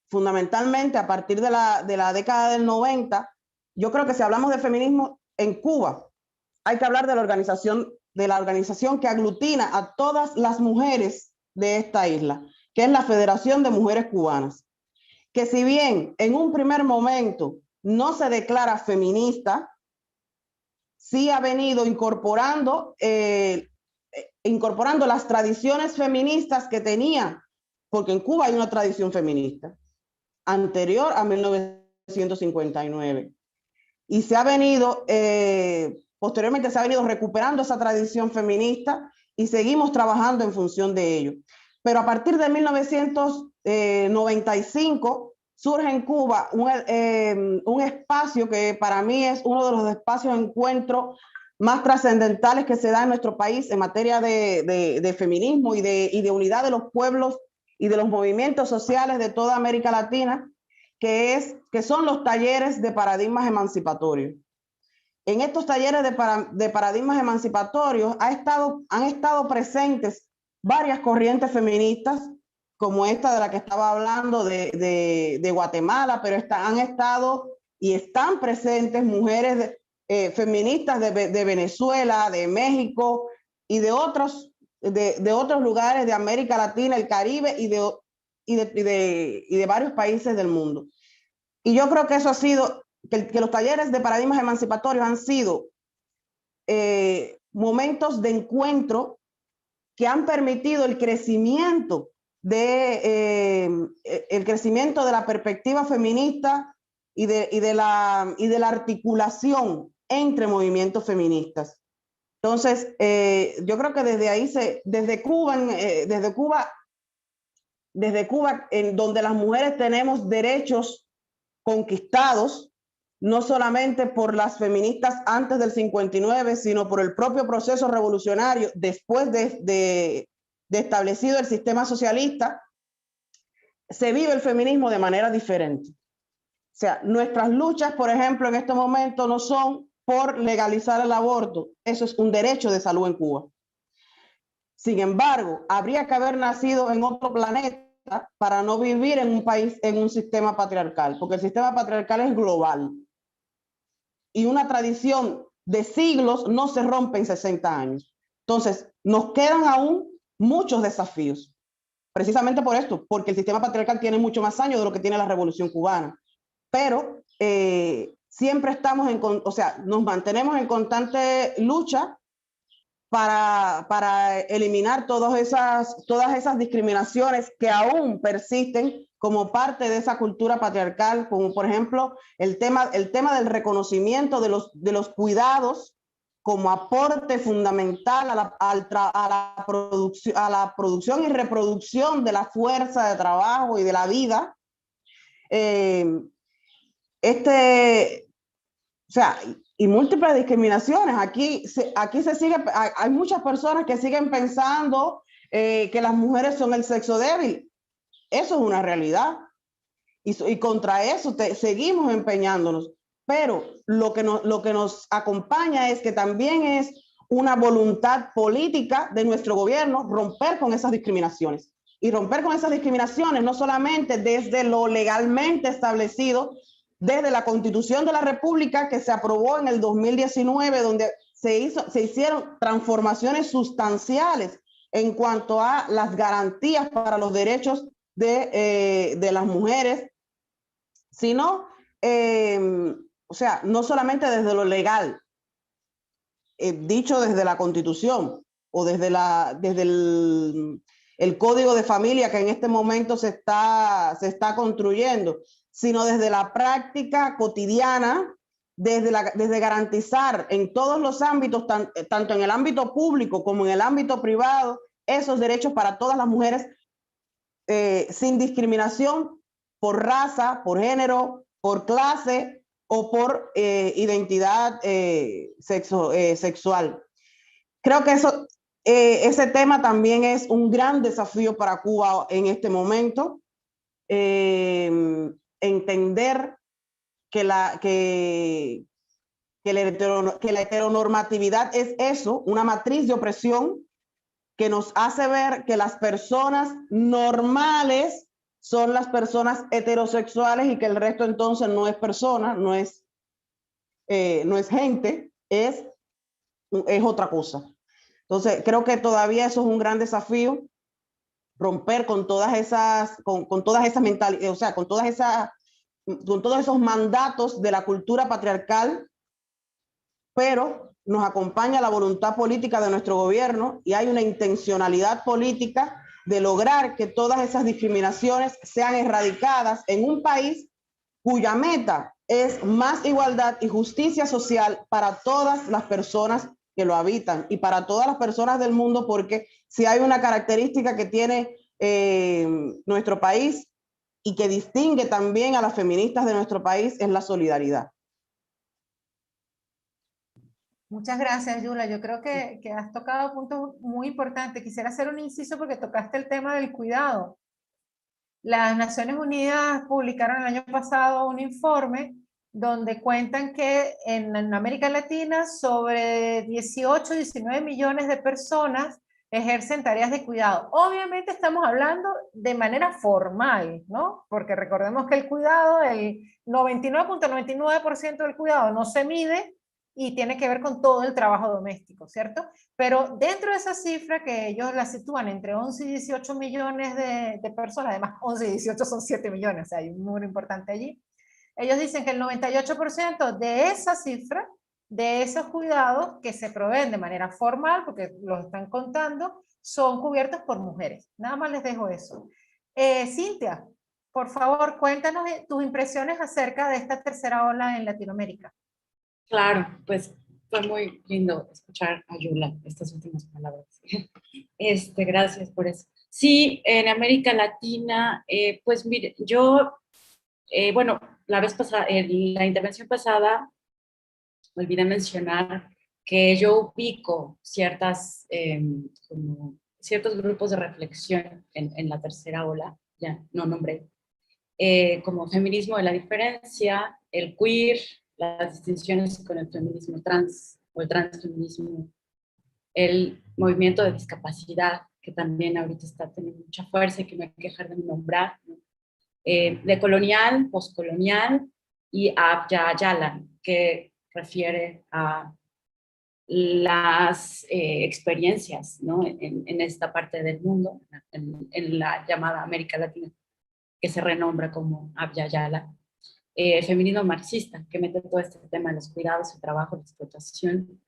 Speaker 1: fundamentalmente a partir de la década del 90, yo creo que si hablamos de feminismo en Cuba, hay que hablar de la organización que aglutina a todas las mujeres de esta isla, que es la Federación de Mujeres Cubanas, que si bien en un primer momento no se declara feminista, sí ha venido incorporando las tradiciones feministas que tenía, porque en Cuba hay una tradición feminista anterior a 1959, y posteriormente se ha venido recuperando esa tradición feminista, y seguimos trabajando en función de ello. Pero a partir de 1995 surge en Cuba un espacio que para mí es uno de los espacios de encuentro más trascendentales que se da en nuestro país en materia de feminismo y de unidad de los pueblos y de los movimientos sociales de toda América Latina, que son los talleres de paradigmas emancipatorios. En estos talleres de paradigmas emancipatorios han estado presentes varias corrientes feministas, como esta de la que estaba hablando de Guatemala, pero han estado y están presentes mujeres feministas de Venezuela, de México y de otros de otros lugares de América Latina, el Caribe y de varios países del mundo. Y yo creo que eso ha sido, que los talleres de paradigmas emancipatorios han sido momentos de encuentro que han permitido el crecimiento de la perspectiva feminista y de la articulación entre movimientos feministas. Entonces, yo creo que desde ahí, desde Cuba, en donde las mujeres tenemos derechos conquistados, no solamente por las feministas antes del 59, sino por el propio proceso revolucionario después de establecido el sistema socialista, se vive el feminismo de manera diferente. O sea, nuestras luchas, por ejemplo, en este momento no son por legalizar el aborto, eso es un derecho de salud en Cuba. Sin embargo, habría que haber nacido en otro planeta para no vivir en un país, en un sistema patriarcal, porque el sistema patriarcal es global. Y una tradición de siglos no se rompe en 60 años. Entonces, nos quedan aún muchos desafíos, precisamente por esto, porque el sistema patriarcal tiene mucho más años de lo que tiene la Revolución Cubana. Pero siempre estamos nos mantenemos en constante lucha para eliminar todas esas discriminaciones que aún persisten como parte de esa cultura patriarcal, como por ejemplo el tema del reconocimiento de los cuidados como aporte fundamental a la producción y reproducción de la fuerza de trabajo y de la vida. Y múltiples discriminaciones. Aquí se sigue, hay muchas personas que siguen pensando que las mujeres son el sexo débil. Eso es una realidad. Y contra eso seguimos empeñándonos. Pero lo que nos acompaña es que también es una voluntad política de nuestro gobierno romper con esas discriminaciones. Y romper con esas discriminaciones no solamente desde lo legalmente establecido, desde la Constitución de la República que se aprobó en el 2019, donde se hicieron transformaciones sustanciales en cuanto a las garantías para los derechos de las mujeres, sino, no solamente desde lo legal, dicho desde la Constitución o desde el Código de Familia que en este momento se está construyendo, sino desde la práctica cotidiana, desde garantizar en todos los ámbitos, tanto en el ámbito público como en el ámbito privado, esos derechos para todas las mujeres, sin discriminación por raza, por género, por clase o por identidad sexual. Creo que ese tema también es un gran desafío para Cuba en este momento. Entender que la heteronormatividad es eso, una matriz de opresión que nos hace ver que las personas normales son las personas heterosexuales y que el resto entonces no es persona, no es gente, es otra cosa. Entonces, creo que todavía eso es un gran desafío, romper con todas esas mentalidades, o sea, con todos esos mandatos de la cultura patriarcal, pero nos acompaña la voluntad política de nuestro gobierno y hay una intencionalidad política de lograr que todas esas discriminaciones sean erradicadas en un país cuya meta es más igualdad y justicia social para todas las personas que lo habitan y para todas las personas del mundo, porque si hay una característica que tiene nuestro país y que distingue también a las feministas de nuestro país es la solidaridad.
Speaker 2: Muchas gracias, Yula. Yo creo que has tocado puntos muy importantes. Quisiera hacer un inciso porque tocaste el tema del cuidado. Las Naciones Unidas publicaron el año pasado un informe donde cuentan que en América Latina sobre 18, 19 millones de personas ejercen tareas de cuidado. Obviamente estamos hablando de manera formal, ¿no? Porque recordemos que el cuidado, el 99.99% del cuidado no se mide, y tiene que ver con todo el trabajo doméstico, ¿cierto? Pero dentro de esa cifra que ellos la sitúan entre 11 y 18 millones de personas, además 11 y 18 son 7 millones, o sea, hay un número importante allí. Ellos dicen que el 98% de esa cifra, de esos cuidados que se proveen de manera formal, porque los están contando, son cubiertos por mujeres. Nada más les dejo eso. Cintia, por favor, cuéntanos tus impresiones acerca de esta tercera ola en Latinoamérica.
Speaker 3: Claro, pues fue muy lindo escuchar a Yula estas últimas palabras. Gracias por eso. Sí, en América Latina, pues mire, yo, bueno, la vez pasada, en la intervención pasada, me olvidé mencionar que yo ubico como ciertos grupos de reflexión en la tercera ola, ya no nombré, como feminismo de la diferencia, el queer, las distinciones con el feminismo trans o el transfeminismo, el movimiento de discapacidad, que también ahorita está teniendo mucha fuerza y que no hay que dejar de nombrar, ¿no? Decolonial, postcolonial y Abya Yala, que refiere a las experiencias, ¿no? en esta parte del mundo, en la llamada América Latina, que se renombra como Abya Yala. Feminismo marxista, que mete todo este tema de los cuidados, el trabajo, la explotación.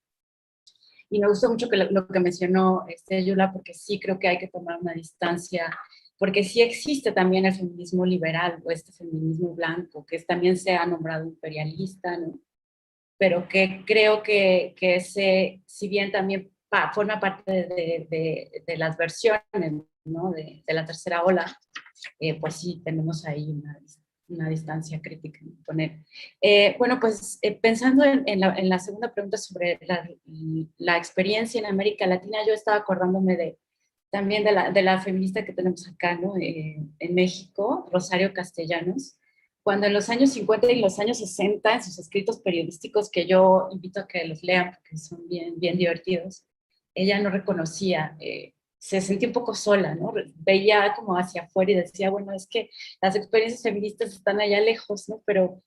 Speaker 3: Y me gustó mucho lo que mencionó Yula, porque sí creo que hay que tomar una distancia, porque sí existe también el feminismo liberal, o este feminismo blanco, que también se ha nombrado imperialista, ¿no? Pero que creo que ese, si bien también forma parte de las versiones, ¿no? de la tercera ola, pues sí tenemos ahí una distancia crítica con él. Bueno, pues pensando en la segunda pregunta sobre la experiencia en América Latina, yo estaba acordándome también de la feminista que tenemos acá, ¿no? En México, Rosario Castellanos, cuando en los años 50 y los años 60, en sus escritos periodísticos, que yo invito a que los lean porque son bien, bien divertidos, ella no reconocía, se sentía un poco sola, ¿no? Veía como hacia afuera y decía, bueno, es que las experiencias feministas están allá lejos, ¿no? Pero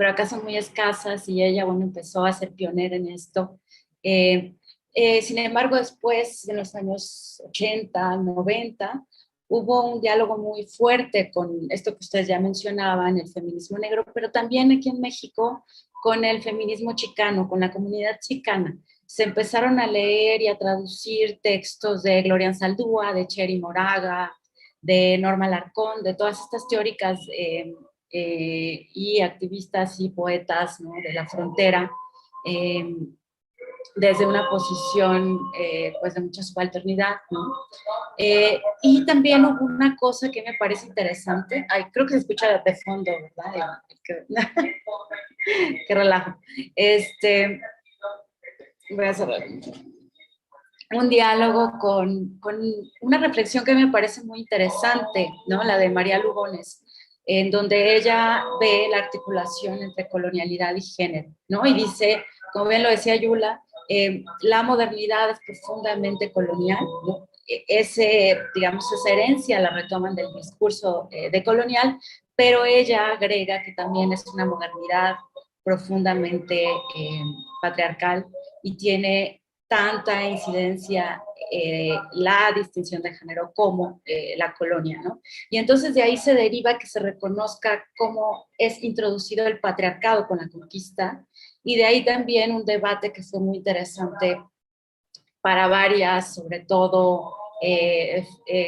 Speaker 3: acá son muy escasas y ella, bueno, empezó a ser pionera en esto. Sin embargo, después, en los años 80, 90, hubo un diálogo muy fuerte con esto que ustedes ya mencionaban, el feminismo negro, pero también aquí en México con el feminismo chicano, con la comunidad chicana. Se empezaron a leer y a traducir textos de Gloria Anzaldúa, de Cheri Moraga, de Norma Larcón, de todas estas teóricas y activistas y poetas, ¿no? de la frontera, desde una posición pues de mucha subalternidad, ¿no? Y también hubo una cosa que me parece interesante, ay, creo que se escucha de fondo, ¿verdad? Qué relajo. Voy a cerrar un diálogo con una reflexión que me parece muy interesante, ¿no? La de María Lugones, en donde ella ve la articulación entre colonialidad y género, ¿no? Y dice, como bien lo decía Yula, la modernidad es profundamente colonial, ¿no? Digamos, esa herencia la retoman del discurso decolonial, pero ella agrega que también es una modernidad profundamente patriarcal y tiene tanta incidencia la distinción de género como la colonia, ¿no? Y entonces de ahí se deriva que se reconozca cómo es introducido el patriarcado con la conquista, y de ahí también un debate que fue muy interesante para varias, sobre todo,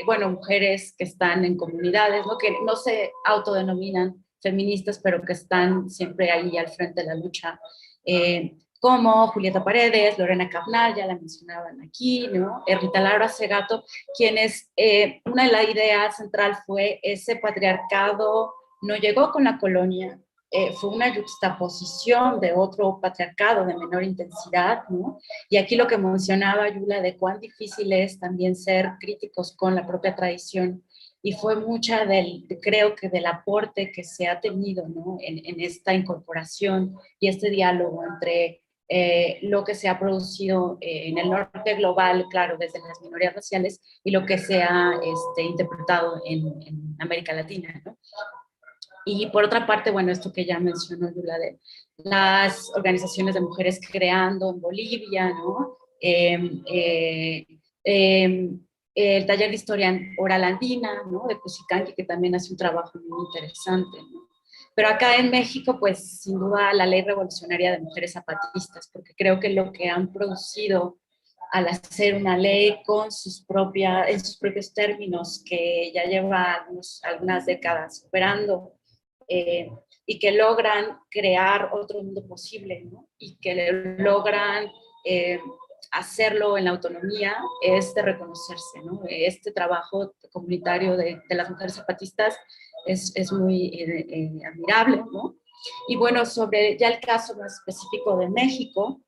Speaker 3: bueno, mujeres que están en comunidades, ¿no? Que no se autodenominan feministas, pero que están siempre ahí al frente de la lucha, como Julieta Paredes, Lorena Cabnal, ya la mencionaban aquí, ¿no? Rita Laura Segato, quienes, una de las ideas central fue ese patriarcado no llegó con la colonia, fue una juxtaposición de otro patriarcado de menor intensidad, ¿no? Y aquí lo que mencionaba Yula de cuán difícil es también ser críticos con la propia tradición, y fue mucha creo que del aporte que se ha tenido, ¿no? en esta incorporación y este diálogo entre lo que se ha producido en el norte global, claro, desde las minorías raciales, y lo que se ha interpretado en América Latina, ¿no? Y por otra parte, bueno, esto que ya mencionó Yula, de las organizaciones de mujeres creando en Bolivia, ¿no? El taller de historia oral andina, ¿no? De Cusicanqui, que también hace un trabajo muy interesante, ¿no? Pero acá en México, pues sin duda la ley revolucionaria de mujeres zapatistas, porque creo que lo que han producido al hacer una ley con en sus propios términos, que ya lleva algunas décadas operando, y que logran crear otro mundo posible, ¿no? Y que logran hacerlo en la autonomía, es de reconocerse, ¿no? Este trabajo comunitario de las mujeres zapatistas es muy admirable, ¿no? Y bueno, sobre ya el caso más específico de México,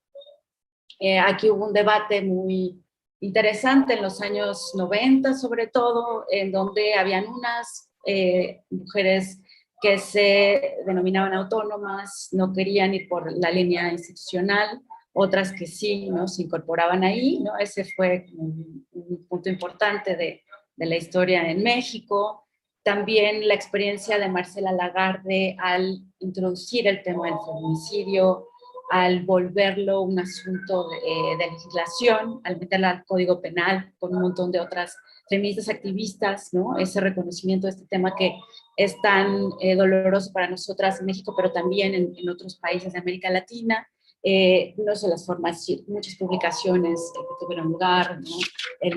Speaker 3: aquí hubo un debate muy interesante en los años 90, sobre todo, en donde habían unas mujeres que se denominaban autónomas, no querían ir por la línea institucional, otras que sí, ¿no? Se incorporaban ahí, ¿no? Ese fue un punto importante de la historia en México. También la experiencia de Marcela Lagarde al introducir el tema del feminicidio, al volverlo un asunto de legislación, al meterla al Código Penal con un montón de otras feministas activistas, ¿no? Ese reconocimiento de este tema que es tan doloroso para nosotras en México, pero también en otros países de América Latina. No sé, las formaciones, muchas publicaciones que tuvieron lugar, ¿no? El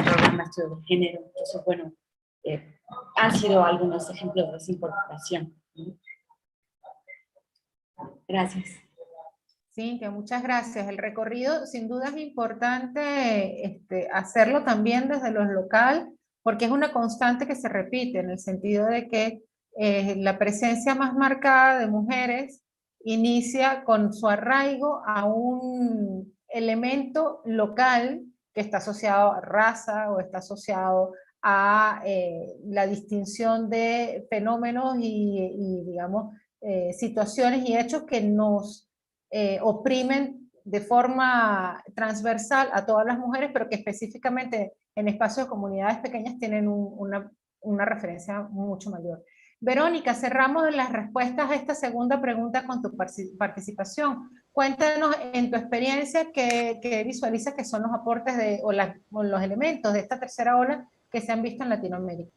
Speaker 3: programa de estudio de género. Entonces, bueno, han sido algunos ejemplos de esa incorporación, ¿no? Gracias.
Speaker 2: Cintia, muchas gracias. El recorrido sin duda es importante hacerlo también desde lo local, porque es una constante que se repite en el sentido de que la presencia más marcada de mujeres inicia con su arraigo a un elemento local que está asociado a raza o está asociado a la distinción de fenómenos y digamos, situaciones y hechos que nos oprimen de forma transversal a todas las mujeres, pero que específicamente en espacios de comunidades pequeñas tienen una referencia mucho mayor. Verónica, cerramos las respuestas a esta segunda pregunta con tu participación. Cuéntanos en tu experiencia qué visualizas que son los aportes o los elementos de esta tercera ola que se han visto en Latinoamérica.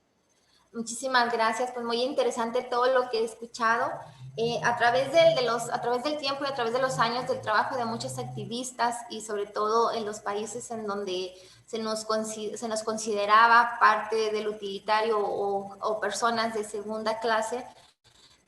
Speaker 4: Muchísimas gracias, pues muy interesante todo lo que he escuchado. A través del tiempo y a través de los años del trabajo de muchas activistas y sobre todo en los países en donde se nos consideraba parte del utilitario o personas de segunda clase,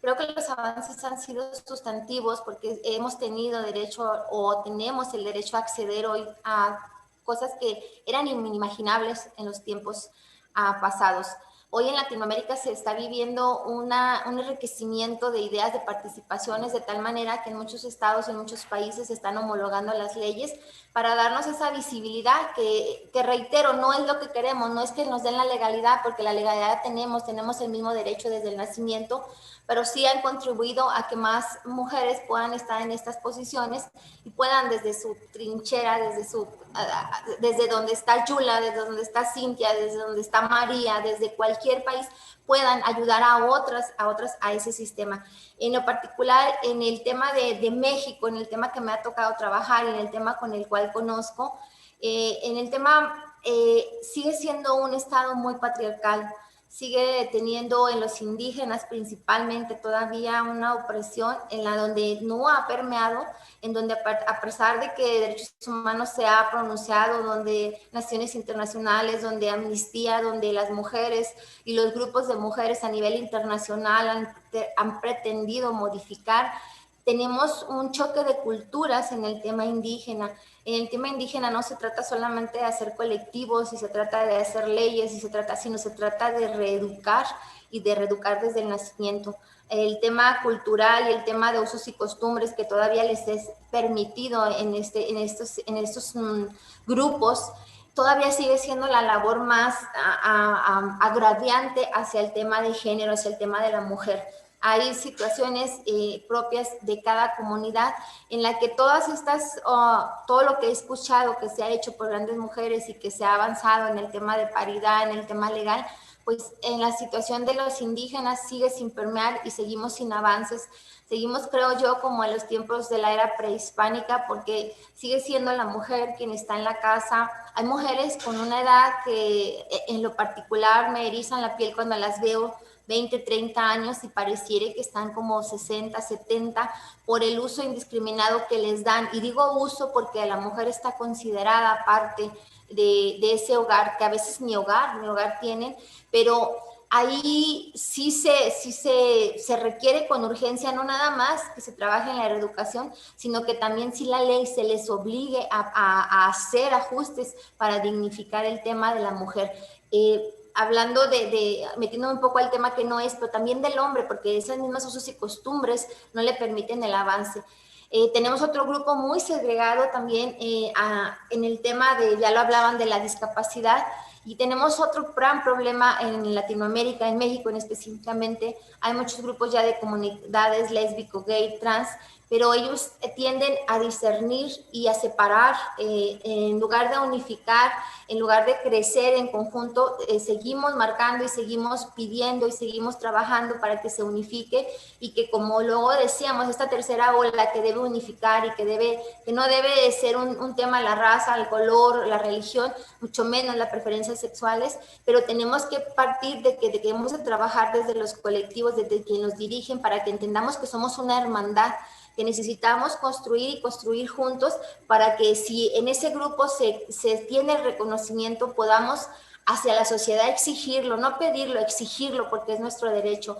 Speaker 4: creo que los avances han sido sustantivos porque hemos tenido derecho o tenemos el derecho a acceder hoy a cosas que eran inimaginables en los tiempos pasados. Hoy en Latinoamérica se está viviendo un enriquecimiento de ideas, de participaciones, de tal manera que en muchos estados, en muchos países se están homologando las leyes para darnos esa visibilidad que reitero, no es lo que queremos, no es que nos den la legalidad, porque la legalidad tenemos el mismo derecho desde el nacimiento, pero sí han contribuido a que más mujeres puedan estar en estas posiciones y puedan desde su trinchera, desde donde está Yula, desde donde está Cintia, desde donde está María, desde cualquier país, puedan ayudar a otras a ese sistema. En lo particular, en el tema de México, en el tema que me ha tocado trabajar, en el tema con el cual conozco, en el tema sigue siendo un estado muy patriarcal, sigue teniendo en los indígenas principalmente todavía una opresión en la donde no ha permeado, en donde a pesar de que derechos humanos se ha pronunciado, donde naciones internacionales, donde Amnistía, donde las mujeres y los grupos de mujeres a nivel internacional han pretendido modificar, tenemos un choque de culturas en el tema indígena. En el tema indígena no se trata solamente de hacer colectivos, y se trata de hacer leyes, sino se trata de reeducar y de reeducar desde el nacimiento. El tema cultural y el tema de usos y costumbres que todavía les es permitido en estos grupos, todavía sigue siendo la labor más agraviante hacia el tema de género, hacia el tema de la mujer. Hay situaciones propias de cada comunidad en la que todo lo que he escuchado que se ha hecho por grandes mujeres y que se ha avanzado en el tema de paridad, en el tema legal, pues en la situación de los indígenas sigue sin permear y seguimos sin avances. Seguimos, creo yo, como en los tiempos de la era prehispánica, porque sigue siendo la mujer quien está en la casa. Hay mujeres con una edad que en lo particular me erizan la piel cuando las veo, 20, 30 años, y pareciera que están como 60, 70 por el uso indiscriminado que les dan. Y digo uso porque la mujer está considerada parte de ese hogar, que a veces ni hogar tienen, pero ahí sí se requiere con urgencia no nada más que se trabaje en la reeducación, sino que también si la ley se les obligue a hacer ajustes para dignificar el tema de la mujer. Hablando metiéndome un poco al tema que no es, pero también del hombre, porque esas mismas usos y costumbres no le permiten el avance. Tenemos otro grupo muy segregado también en el tema ya lo hablaban, de la discapacidad, y tenemos otro gran problema en Latinoamérica, en México específicamente. Hay muchos grupos ya de comunidades lésbico, gay, trans, pero ellos tienden a discernir y a separar, en lugar de unificar, en lugar de crecer en conjunto, seguimos marcando y seguimos pidiendo y seguimos trabajando para que se unifique, y que, como luego decíamos, esta tercera ola que debe unificar y que no debe ser un tema la raza, el color, la religión, mucho menos las preferencias sexuales, pero tenemos que partir de que debemos de trabajar desde los colectivos, desde quienes nos dirigen, para que entendamos que somos una hermandad, que necesitamos construir y construir juntos, para que si en ese grupo se tiene el reconocimiento, podamos hacia la sociedad exigirlo, no pedirlo, exigirlo, porque es nuestro derecho.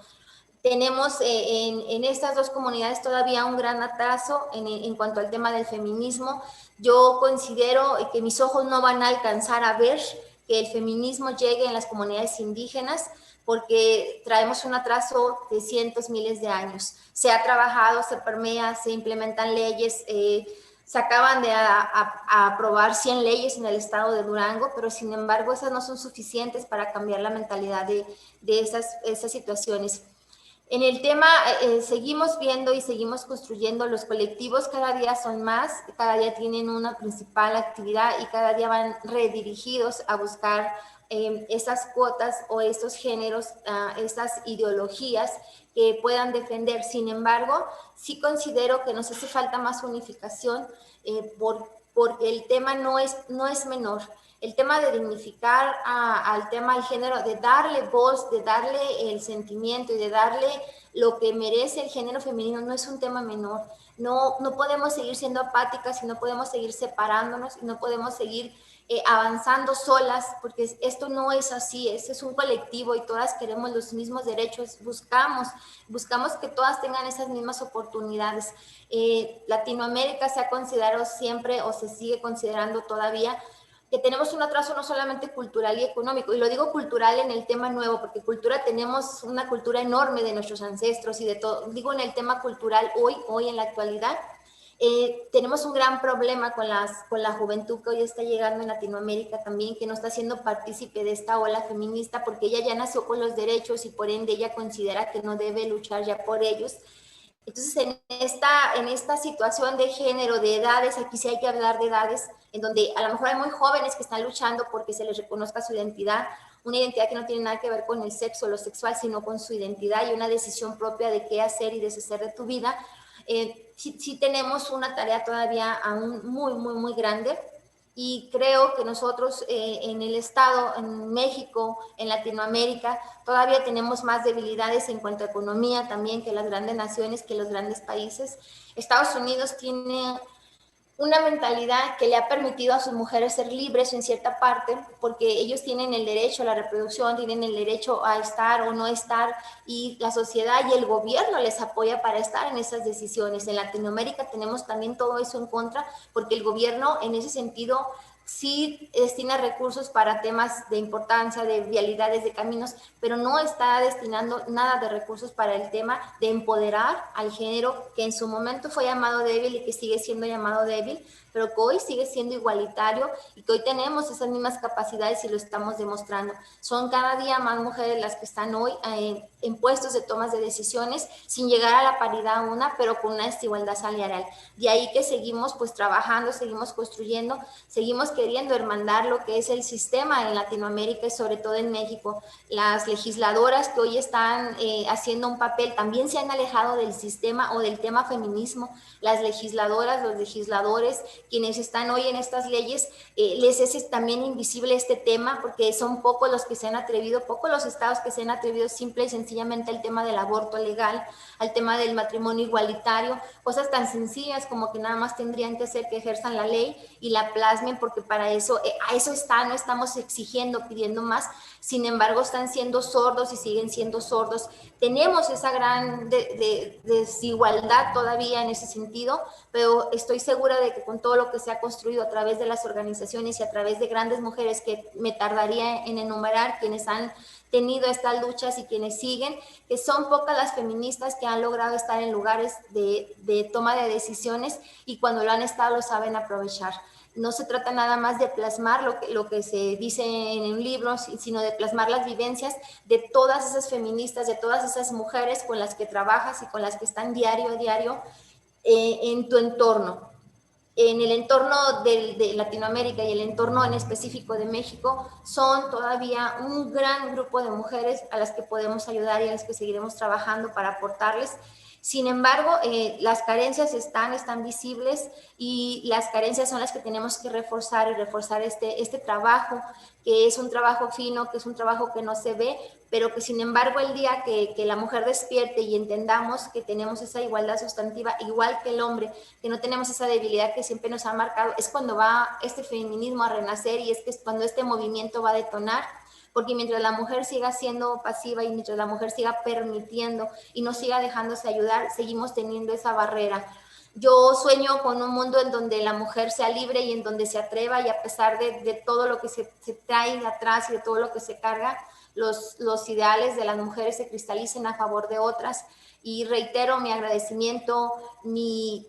Speaker 4: Tenemos en estas dos comunidades todavía un gran atraso en cuanto al tema del feminismo. Yo considero que mis ojos no van a alcanzar a ver que el feminismo llegue en las comunidades indígenas, porque traemos un atraso de cientos, miles de años. Se ha trabajado, se permea, se implementan leyes, se acaban de aprobar 100 leyes en el estado de Durango, pero sin embargo esas no son suficientes para cambiar la mentalidad de esas situaciones. En el tema, seguimos viendo y seguimos construyendo. Los colectivos cada día son más, cada día tienen una principal actividad y cada día van redirigidos a buscar esas cuotas o estos géneros, esas ideologías que puedan defender. Sin embargo, sí considero que nos hace falta más unificación, porque el tema no es menor. El tema de dignificar al tema del género, de darle voz, de darle el sentimiento y de darle lo que merece el género femenino, no es un tema menor. No podemos seguir siendo apáticas y no podemos seguir separándonos y no podemos seguir avanzando solas, porque esto no es así. Este es un colectivo y todas queremos los mismos derechos, buscamos que todas tengan esas mismas oportunidades. Latinoamérica se ha considerado siempre, o se sigue considerando todavía, que tenemos un atraso no solamente cultural y económico, y lo digo cultural en el tema nuevo, porque cultura, tenemos una cultura enorme de nuestros ancestros y de todo. Digo en el tema cultural hoy en la actualidad, tenemos un gran problema con la juventud que hoy está llegando en Latinoamérica también, que no está siendo partícipe de esta ola feminista, porque ella ya nació con los derechos y por ende ella considera que no debe luchar ya por ellos. Entonces, en esta situación de género, de edades, aquí sí hay que hablar de edades, en donde a lo mejor hay muy jóvenes que están luchando porque se les reconozca su identidad, una identidad que no tiene nada que ver con el sexo, lo sexual, sino con su identidad y una decisión propia de qué hacer y deshacer de tu vida. Sí tenemos una tarea todavía aún muy, muy, muy grande. Y creo que nosotros en el Estado, en México, en Latinoamérica, todavía tenemos más debilidades en cuanto a economía también que las grandes naciones, que los grandes países. Estados Unidos tiene una mentalidad que le ha permitido a sus mujeres ser libres en cierta parte, porque ellos tienen el derecho a la reproducción, tienen el derecho a estar o no estar, y la sociedad y el gobierno les apoya para estar en esas decisiones. En Latinoamérica tenemos también todo eso en contra, porque el gobierno en ese sentido sí destina recursos para temas de importancia, de vialidades, de caminos, pero no está destinando nada de recursos para el tema de empoderar al género, que en su momento fue llamado débil y que sigue siendo llamado débil, pero que hoy sigue siendo igualitario y que hoy tenemos esas mismas capacidades y lo estamos demostrando. Son cada día más mujeres las que están hoy en puestos de tomas de decisiones, sin llegar a la paridad aún, pero con una desigualdad salarial. De ahí que seguimos pues trabajando, seguimos construyendo, seguimos queriendo hermandar lo que es el sistema en Latinoamérica y sobre todo en México. Las legisladoras que hoy están haciendo un papel también se han alejado del sistema o del tema feminismo. Las legisladoras, los legisladores, quienes están hoy en estas leyes, les es también invisible este tema porque son pocos los que se han atrevido, pocos los estados que se han atrevido simple y sencillamente al tema del aborto legal, al tema del matrimonio igualitario, cosas tan sencillas como que nada más tendrían que hacer que ejerzan la ley y la plasmen, porque para eso, a eso está, no estamos exigiendo, pidiendo más. Sin embargo, están siendo sordos y siguen siendo sordos. Tenemos esa gran desigualdad todavía en ese sentido, pero estoy segura de que con todo lo que se ha construido a través de las organizaciones y a través de grandes mujeres que me tardaría en enumerar, quienes han tenido estas luchas y quienes siguen, que son pocas las feministas que han logrado estar en lugares de toma de decisiones y cuando lo han estado lo saben aprovechar. No se trata nada más de plasmar lo que se dice en un libro, sino de plasmar las vivencias de todas esas feministas, de todas esas mujeres con las que trabajas y con las que están diario a diario en tu entorno. En el entorno de Latinoamérica y el entorno en específico de México, son todavía un gran grupo de mujeres a las que podemos ayudar y a las que seguiremos trabajando para aportarles. Sin embargo, las carencias están visibles y las carencias son las que tenemos que reforzar y reforzar este trabajo, que es un trabajo fino, que es un trabajo que no se ve, pero que sin embargo el día que la mujer despierte y entendamos que tenemos esa igualdad sustantiva, igual que el hombre, que no tenemos esa debilidad que siempre nos ha marcado, es cuando va este feminismo a renacer y es cuando este movimiento va a detonar. Porque mientras la mujer siga siendo pasiva y mientras la mujer siga permitiendo y no siga dejándose ayudar, seguimos teniendo esa barrera. Yo sueño con un mundo en donde la mujer sea libre y en donde se atreva y a pesar de todo lo que se trae de atrás y de todo lo que se carga, los ideales de las mujeres se cristalicen a favor de otras. Y reitero mi agradecimiento,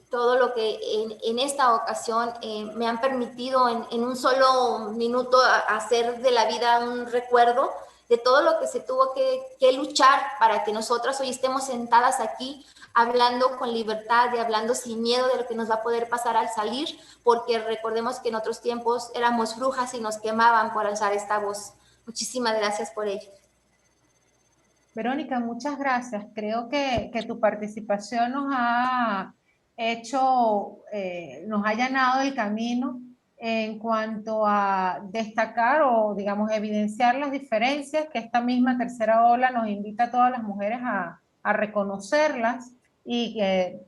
Speaker 4: todo lo que en esta ocasión me han permitido en un solo minuto hacer de la vida un recuerdo de todo lo que se tuvo que luchar para que nosotras hoy estemos sentadas aquí hablando con libertad y hablando sin miedo de lo que nos va a poder pasar al salir, porque recordemos que en otros tiempos éramos brujas y nos quemaban por alzar esta voz. Muchísimas gracias por ello.
Speaker 2: Verónica, muchas gracias. Creo que tu participación nos ha hecho, nos ha allanado el camino en cuanto a destacar o, digamos, evidenciar las diferencias que esta misma tercera ola nos invita a todas las mujeres a reconocerlas y que,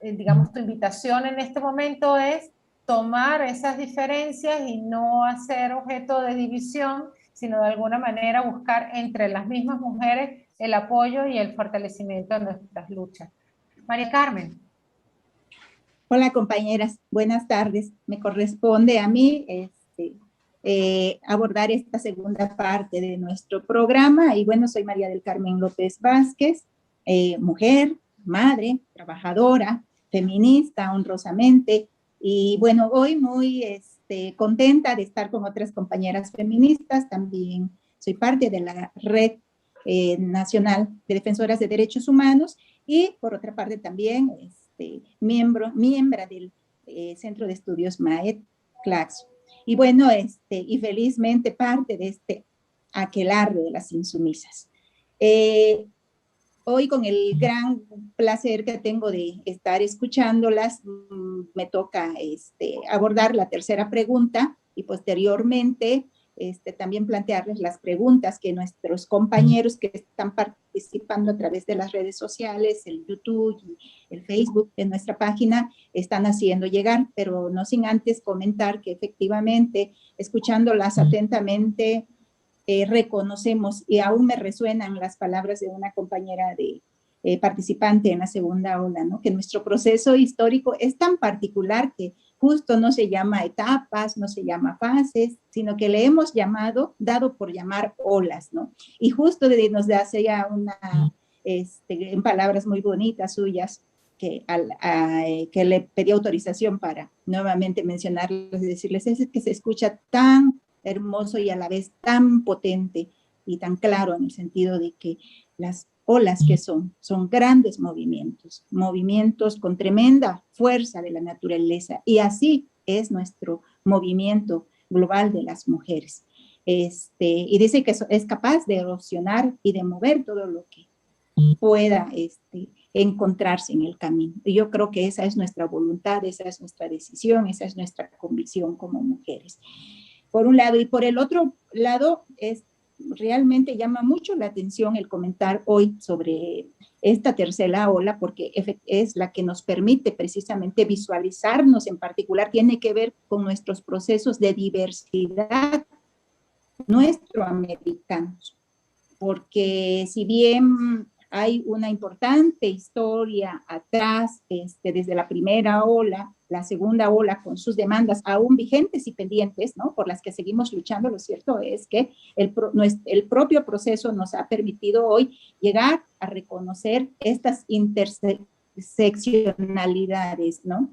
Speaker 2: digamos, tu invitación en este momento es tomar esas diferencias y no hacer objeto de división, sino de alguna manera buscar entre las mismas mujeres el apoyo y el fortalecimiento de nuestras luchas. María Carmen.
Speaker 5: Hola compañeras, buenas tardes. Me corresponde a mí abordar esta segunda parte de nuestro programa y bueno, soy María del Carmen López Vázquez, mujer, madre, trabajadora, feminista, honrosamente y bueno, hoy muy contenta de estar con otras compañeras feministas, también soy parte de la Red Nacional de Defensoras de Derechos Humanos y por otra parte también miembro del Centro de Estudios MAED Claxo. Y bueno, y felizmente parte de este aquelarre de las insumisas. Hoy con el gran placer que tengo de estar escuchándolas, me toca abordar la tercera pregunta y posteriormente también plantearles las preguntas que nuestros compañeros que están participando a través de las redes sociales, el YouTube y el Facebook de nuestra página, están haciendo llegar, pero no sin antes comentar que efectivamente, escuchándolas atentamente, reconocemos y aún me resuenan las palabras de una compañera participante en la segunda ola, ¿no? Que nuestro proceso histórico es tan particular que justo no se llama etapas, no se llama fases, sino que le hemos dado por llamar olas, ¿no? Y justo nos hace ya en palabras muy bonitas suyas, que le pedí autorización para nuevamente mencionarles y decirles, es que se escucha tan hermoso y a la vez tan potente y tan claro en el sentido de que las olas que son grandes movimientos, movimientos con tremenda fuerza de la naturaleza, y así es nuestro movimiento global de las mujeres. Y dice que es capaz de erosionar y de mover todo lo que pueda encontrarse en el camino. Y yo creo que esa es nuestra voluntad, esa es nuestra decisión, esa es nuestra convicción como mujeres. Por un lado, y por el otro lado, realmente llama mucho la atención el comentar hoy sobre esta tercera ola, porque es la que nos permite precisamente visualizarnos, en particular tiene que ver con nuestros procesos de diversidad nuestroamericanos, porque si bien hay una importante historia atrás, desde la primera ola, la segunda ola con sus demandas aún vigentes y pendientes, ¿no? Por las que seguimos luchando, lo cierto es que el propio proceso nos ha permitido hoy llegar a reconocer estas interseccionalidades, ¿no?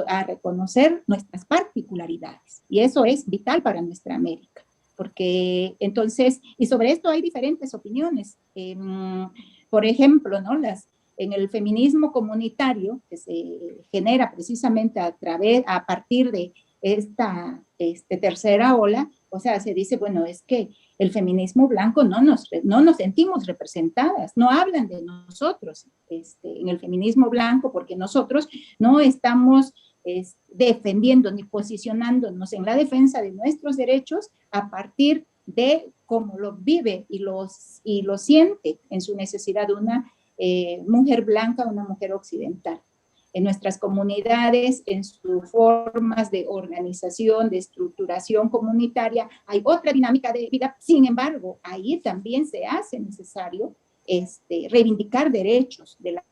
Speaker 5: A reconocer nuestras particularidades. Y eso es vital para nuestra América. Porque entonces, y sobre esto hay diferentes opiniones. Por ejemplo, ¿no? En el feminismo comunitario, que se genera precisamente a partir de esta tercera ola, o sea, se dice, bueno, es que el feminismo blanco no nos sentimos representadas, no hablan de nosotros en el feminismo blanco, porque nosotros no estamos defendiendo ni posicionándonos en la defensa de nuestros derechos a partir de cómo lo vive y lo siente en su necesidad de una mujer blanca, una mujer occidental. En nuestras comunidades, en sus formas de organización, de estructuración comunitaria, hay otra dinámica de vida. Sin embargo, ahí también se hace necesario reivindicar derechos de la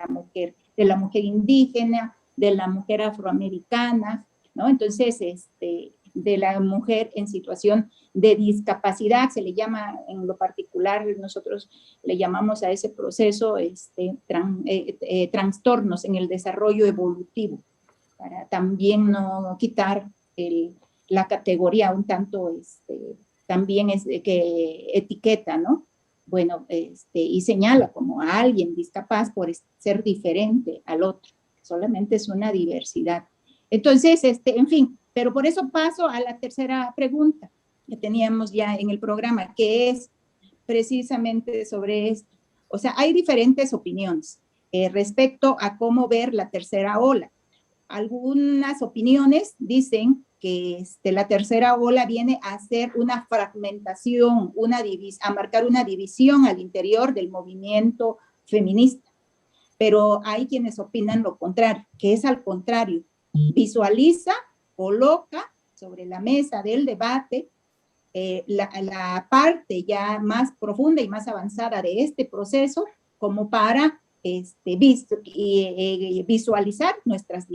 Speaker 5: mujer indígena, de la mujer afroamericana, ¿no? Entonces, de la mujer en situación de discapacidad, se le llama en lo particular, nosotros le llamamos a ese proceso trastornos en el desarrollo evolutivo, para también no quitar la categoría un tanto, también que etiqueta, ¿no? Bueno, y señala como a alguien discapaz por ser diferente al otro, solamente es una diversidad. Entonces, en fin, pero por eso paso a la tercera pregunta que teníamos ya en el programa, que es precisamente sobre esto. O sea, hay diferentes opiniones respecto a cómo ver la tercera ola. Algunas opiniones dicen que la tercera ola viene a hacer una fragmentación, a marcar una división al interior del movimiento feminista. Pero hay quienes opinan lo contrario, que es al contrario, visualiza, coloca sobre la mesa del debate la parte ya más profunda y más avanzada de este proceso como para visualizar nuestras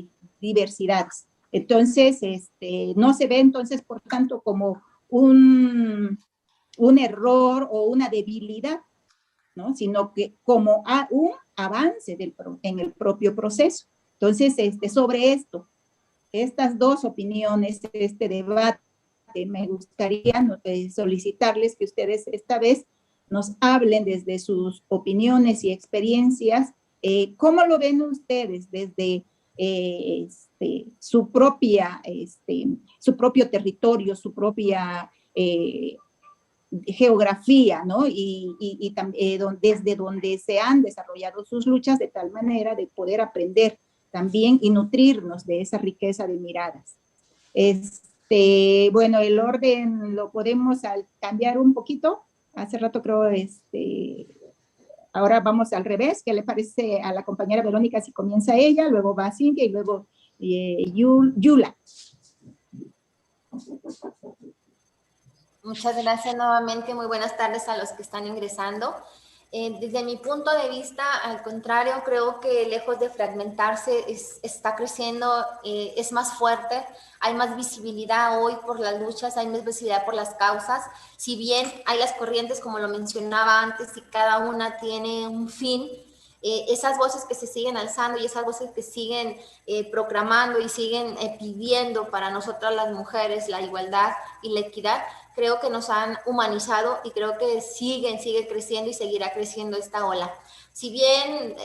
Speaker 5: diversidades. Entonces, no se ve entonces, por tanto, como un error o una debilidad, ¿no? Sino que como un avance en el propio proceso. Entonces, sobre estas dos opiniones, este debate, me gustaría solicitarles que ustedes esta vez nos hablen desde sus opiniones y experiencias. ¿Cómo lo ven ustedes desde su propio territorio, su propia geografía, ¿no? Y desde donde se han desarrollado sus luchas, de tal manera de poder aprender también y nutrirnos de esa riqueza de miradas? Bueno, el orden lo podemos cambiar un poquito. Hace rato creo, ahora vamos al revés. ¿Qué le parece a la compañera Verónica si comienza ella, luego va Cintia y luego Yula?
Speaker 4: Muchas gracias nuevamente. Muy buenas tardes a los que están ingresando. Desde mi punto de vista, al contrario, creo que lejos de fragmentarse, está creciendo, es más fuerte, hay más visibilidad hoy por las luchas, hay más visibilidad por las causas. Si bien hay las corrientes, como lo mencionaba antes, y cada una tiene un fin, esas voces que se siguen alzando y esas voces que siguen proclamando y siguen pidiendo para nosotras las mujeres la igualdad y la equidad, creo que nos han humanizado y creo que sigue creciendo y seguirá creciendo esta ola. Si bien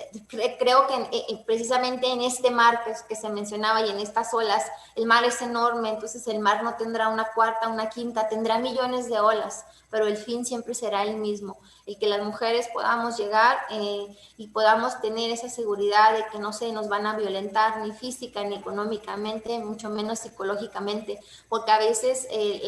Speaker 4: creo que precisamente en este mar que se mencionaba y en estas olas, el mar es enorme, entonces el mar no tendrá una cuarta, una quinta, tendrá millones de olas, pero el fin siempre será el mismo, el que las mujeres podamos llegar y podamos tener esa seguridad de que no se nos van a violentar ni física ni económicamente, mucho menos psicológicamente, porque a veces el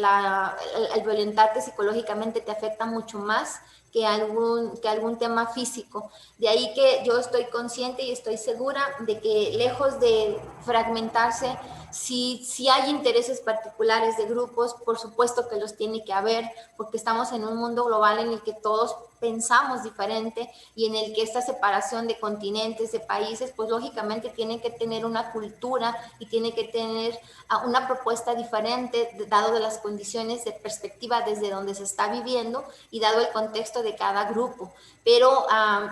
Speaker 4: violentarte psicológicamente te afecta mucho más que algún tema físico. De ahí que yo estoy consciente y estoy segura de que lejos de fragmentarse, si hay intereses particulares de grupos, por supuesto que los tiene que haber, porque estamos en un mundo global en el que todos pensamos diferente y en el que esta separación de continentes, de países, pues lógicamente tiene que tener una cultura y tiene que tener una propuesta diferente, dado de las condiciones de perspectiva desde donde se está viviendo y dado el contexto de cada grupo. Pero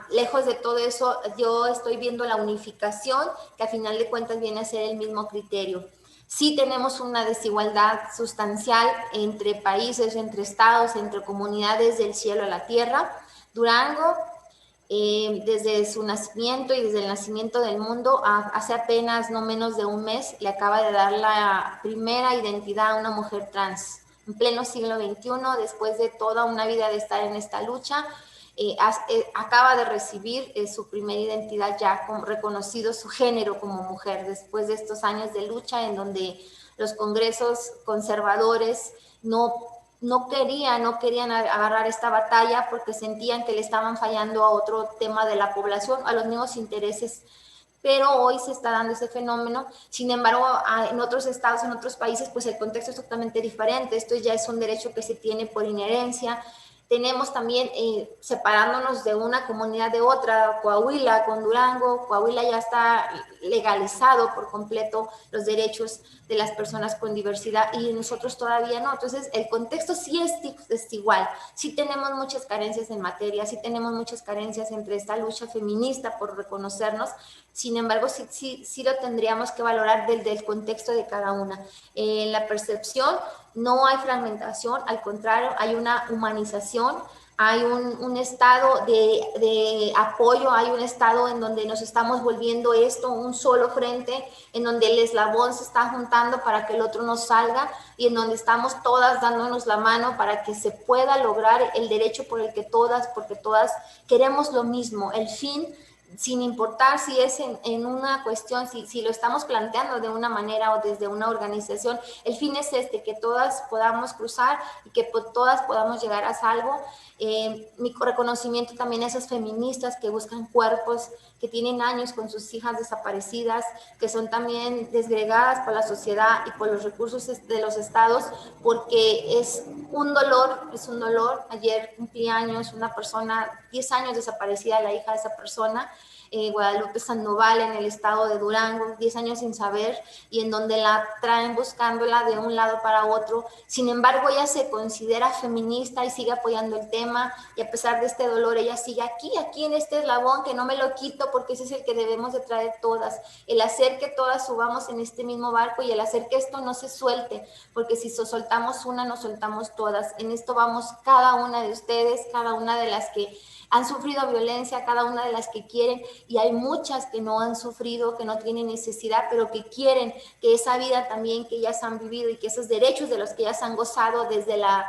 Speaker 4: lejos de todo eso, yo estoy viendo la unificación, que a final de cuentas viene a ser el mismo criterio. Sí tenemos una desigualdad sustancial entre países, entre estados, entre comunidades del cielo a la tierra. Durango, desde su nacimiento y desde el nacimiento del mundo, hace apenas no menos de un mes, le acaba de dar la primera identidad a una mujer trans. En pleno siglo XXI, después de toda una vida de estar en esta lucha, acaba de recibir su primera identidad ya reconocido su género como mujer, después de estos años de lucha en donde los congresos conservadores no querían agarrar esta batalla porque sentían que le estaban fallando a otro tema de la población, a los mismos intereses. Pero hoy se está dando ese fenómeno. Sin embargo, en otros estados, en otros países, pues el contexto es totalmente diferente. Esto ya es un derecho que se tiene por inherencia. Tenemos también, separándonos de una comunidad de otra, Coahuila con Durango. Coahuila ya está legalizado por completo los derechos de las personas con diversidad y nosotros todavía no. Entonces, el contexto sí es igual. Sí tenemos muchas carencias en materia, sí tenemos muchas carencias entre esta lucha feminista por reconocernos. Sin embargo, sí lo tendríamos que valorar desde el contexto de cada una. En la percepción no hay fragmentación, al contrario, hay una humanización, hay un estado de apoyo, hay un estado en donde nos estamos volviendo esto un solo frente, en donde el eslabón se está juntando para que el otro no salga y en donde estamos todas dándonos la mano para que se pueda lograr el derecho por el que todas, porque todas queremos lo mismo, el fin, sin importar si es en una cuestión, si lo estamos planteando de una manera o desde una organización, el fin es que todas podamos cruzar y que todas podamos llegar a salvo. Mi reconocimiento también a esas feministas que buscan cuerpos, que tienen años con sus hijas desaparecidas, que son también desgregadas por la sociedad y por los recursos de los estados, porque es un dolor. Ayer cumplí años, una persona, 10 años desaparecida, la hija de esa persona, Guadalupe Sandoval, en el estado de Durango, 10 años sin saber, y en donde la traen buscándola de un lado para otro. Sin embargo, ella se considera feminista y sigue apoyando el tema, y a pesar de este dolor, ella sigue aquí en este eslabón, que no me lo quito, porque ese es el que debemos de traer todas, el hacer que todas subamos en este mismo barco y el hacer que esto no se suelte, porque si soltamos una, nos soltamos todas. En esto vamos cada una de ustedes, cada una de las que han sufrido violencia, cada una de las que quieren, y hay muchas que no han sufrido, que no tienen necesidad, pero que quieren que esa vida también que ellas han vivido y que esos derechos de los que ellas han gozado desde la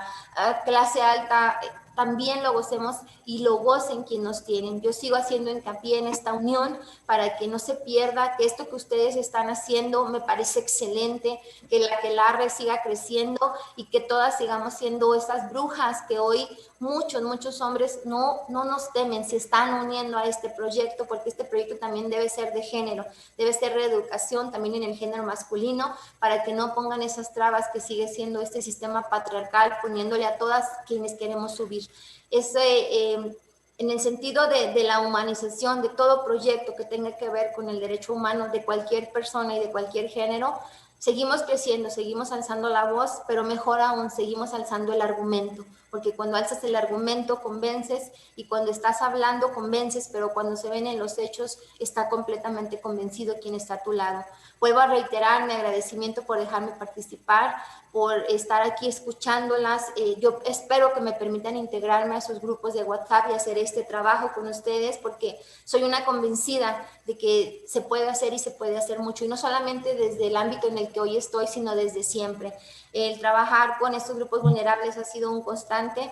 Speaker 4: clase alta, también lo gocemos y lo gocen quienes nos tienen. Yo sigo haciendo hincapié en esta unión para que no se pierda, que esto que ustedes están haciendo me parece excelente, que la aquelarre siga creciendo y que todas sigamos siendo esas brujas que hoy muchos hombres no nos temen, se están uniendo a este proyecto, porque este proyecto también debe ser de género, debe ser reeducación también en el género masculino, para que no pongan esas trabas que sigue siendo este sistema patriarcal, poniéndole a todas quienes queremos subir. En el sentido de la humanización de todo proyecto que tenga que ver con el derecho humano de cualquier persona y de cualquier género, seguimos creciendo, seguimos alzando la voz, pero mejor aún, seguimos alzando el argumento, porque cuando alzas el argumento convences y cuando estás hablando convences, pero cuando se ven en los hechos está completamente convencido quien está a tu lado. Vuelvo a reiterar mi agradecimiento por dejarme participar, por estar aquí escuchándolas. Yo espero que me permitan integrarme a sus grupos de WhatsApp y hacer este trabajo con ustedes, porque soy una convencida de que se puede hacer y se puede hacer mucho, y no solamente desde el ámbito en el que hoy estoy, sino desde siempre. El trabajar con estos grupos vulnerables ha sido un constante.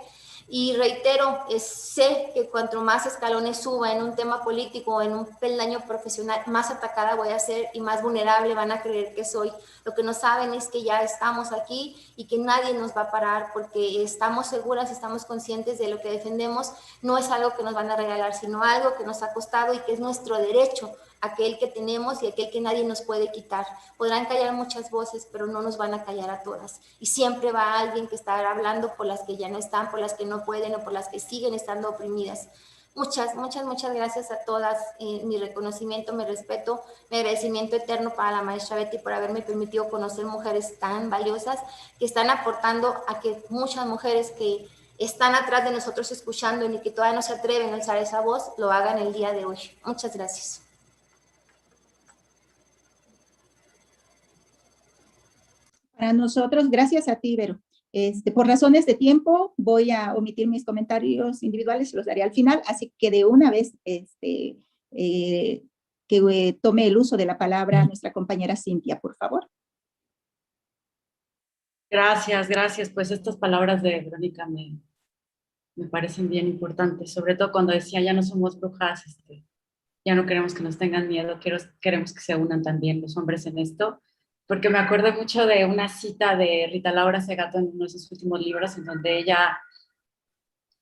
Speaker 4: Y reitero, sé que cuanto más escalones suba en un tema político o en un peldaño profesional, más atacada voy a ser y más vulnerable van a creer que soy. Lo que no saben es que ya estamos aquí y que nadie nos va a parar, porque estamos seguras, estamos conscientes de lo que defendemos. No es algo que nos van a regalar, sino algo que nos ha costado y que es nuestro derecho, aquel que tenemos y aquel que nadie nos puede quitar. Podrán callar muchas voces, pero no nos van a callar a todas. Y siempre va alguien que está hablando por las que ya no están, por las que no pueden o por las que siguen estando oprimidas. Muchas gracias a todas. Mi reconocimiento, mi respeto, mi agradecimiento eterno para la maestra Betty por haberme permitido conocer mujeres tan valiosas que están aportando a que muchas mujeres que están atrás de nosotros escuchando y que todavía no se atreven a alzar esa voz, lo hagan el día de hoy. Muchas gracias.
Speaker 5: Para nosotros, gracias a ti, Vero. Por razones de tiempo, voy a omitir mis comentarios individuales, los daré al final, así que de una vez que tome el uso de la palabra nuestra compañera Cintia, por favor.
Speaker 3: Gracias, gracias. Pues estas palabras de Verónica me parecen bien importantes, sobre todo cuando decía ya no somos brujas, ya no queremos que nos tengan miedo, queremos que se unan también los hombres en esto, porque me acuerdo mucho de una cita de Rita Laura Segato en uno de sus últimos libros, en donde ella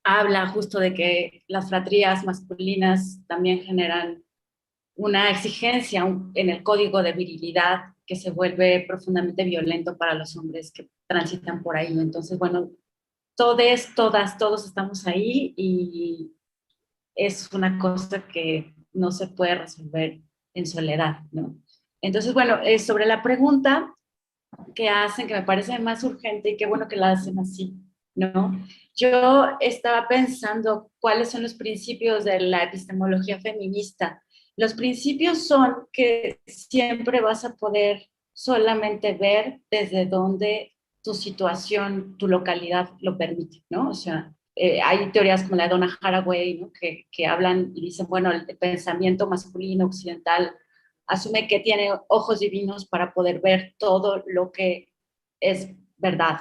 Speaker 3: habla justo de que las fratrías masculinas también generan una exigencia en el código de virilidad que se vuelve profundamente violento para los hombres que transitan por ahí. Entonces, bueno, todos estamos ahí y es una cosa que no se puede resolver en soledad, ¿no? Entonces, bueno, sobre la pregunta que hacen, que me parece más urgente y qué bueno que la hacen así, ¿no? Yo estaba pensando cuáles son los principios de la epistemología feminista. Los principios son que siempre vas a poder solamente ver desde donde tu situación, tu localidad lo permite, ¿no? O sea, hay teorías como la de Donna Haraway, ¿no? que hablan y dicen, bueno, el pensamiento masculino occidental asume que tiene ojos divinos para poder ver todo lo que es verdad.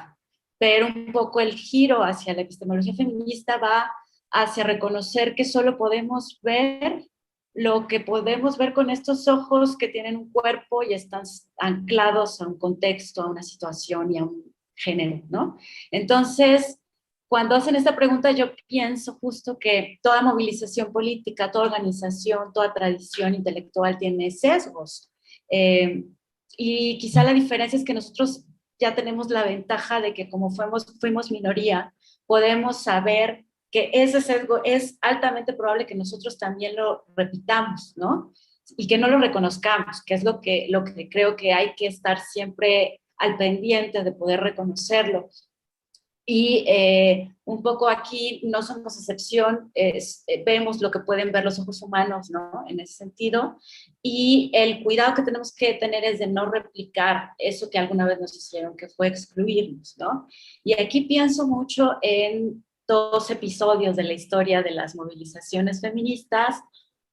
Speaker 3: Pero un poco el giro hacia la epistemología feminista va hacia reconocer que solo podemos ver lo que podemos ver con estos ojos que tienen un cuerpo y están anclados a un contexto, a una situación y a un género, ¿no? Entonces, cuando hacen esta pregunta, yo pienso justo que toda movilización política, toda organización, toda tradición intelectual tiene sesgos. Y quizá la diferencia es que nosotros ya tenemos la ventaja de que como fuimos minoría, podemos saber que ese sesgo es altamente probable que nosotros también lo repitamos, ¿no? Y que no lo reconozcamos, que es lo que creo que hay que estar siempre al pendiente de poder reconocerlo. Y un poco aquí no somos excepción, vemos lo que pueden ver los ojos humanos, ¿no? En ese sentido. Y el cuidado que tenemos que tener es de no replicar eso que alguna vez nos hicieron, que fue excluirnos, ¿no? Y aquí pienso mucho en dos episodios de la historia de las movilizaciones feministas.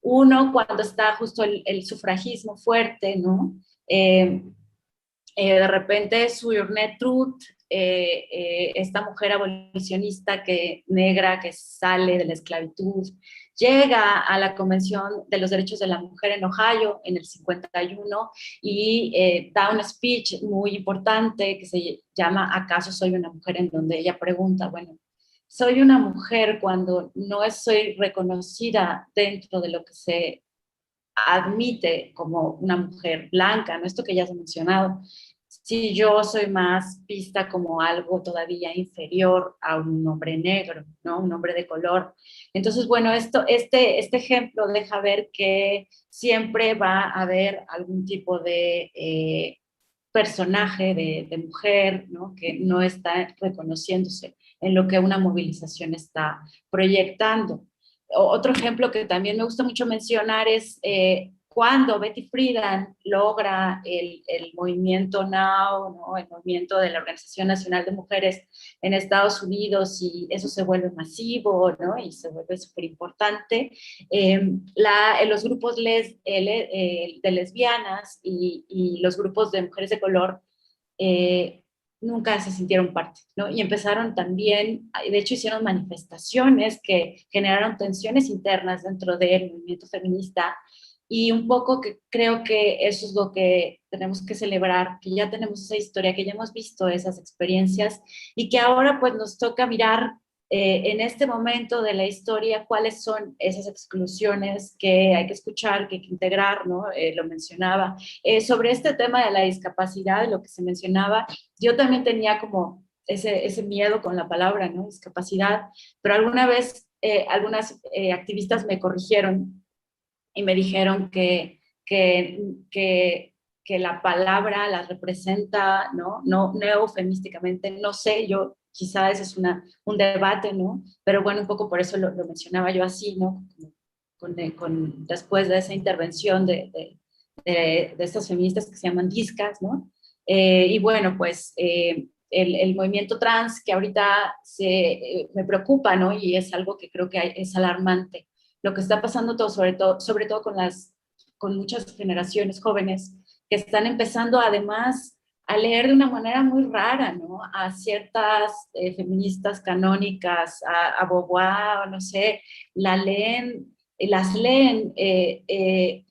Speaker 3: Uno, cuando está justo el sufragismo fuerte, ¿no? De repente Sojourner Truth, esta mujer abolicionista negra que sale de la esclavitud, llega a la Convención de los Derechos de la Mujer en Ohio en el 51 y da un speech muy importante que se llama ¿Acaso soy una mujer?, en donde ella pregunta, bueno, soy una mujer cuando no soy reconocida dentro de lo que se admite como una mujer blanca, ¿no? Esto que ya se ha mencionado. Si yo soy más vista como algo todavía inferior a un hombre negro, ¿no? Un hombre de color. Entonces, bueno, este ejemplo deja ver que siempre va a haber algún tipo de personaje de mujer, ¿no? Que no está reconociéndose en lo que una movilización está proyectando. Otro ejemplo que también me gusta mucho mencionar es cuando Betty Friedan logra el movimiento NOW, ¿no? El movimiento de la Organización Nacional de Mujeres en Estados Unidos, y eso se vuelve masivo, ¿no? Y se vuelve súper importante. Los grupos de lesbianas y los grupos de mujeres de color nunca se sintieron parte, ¿no? Y empezaron también, de hecho hicieron manifestaciones que generaron tensiones internas dentro del movimiento feminista, y un poco que creo que eso es lo que tenemos que celebrar, que ya tenemos esa historia, que ya hemos visto esas experiencias, y que ahora pues nos toca mirar en este momento de la historia cuáles son esas exclusiones que hay que escuchar, que hay que integrar, ¿no? Lo mencionaba. Sobre este tema de la discapacidad, lo que se mencionaba, yo también tenía como ese miedo con la palabra, ¿no? Discapacidad, pero alguna vez algunas activistas me corrigieron y me dijeron que la palabra la representa, ¿no? No eufemísticamente, no sé, yo quizá ese es un debate, ¿no? Pero bueno, un poco por eso lo mencionaba yo así, ¿no? Después de esa intervención de estas feministas que se llaman discas, ¿no? Y bueno, pues el movimiento trans que ahorita me preocupa, ¿no? Y es algo que creo que es alarmante. Lo que está pasando sobre todo con muchas generaciones jóvenes que están empezando además a leer de una manera muy rara, ¿no? A ciertas feministas canónicas, a Beauvoir, no sé, las leen de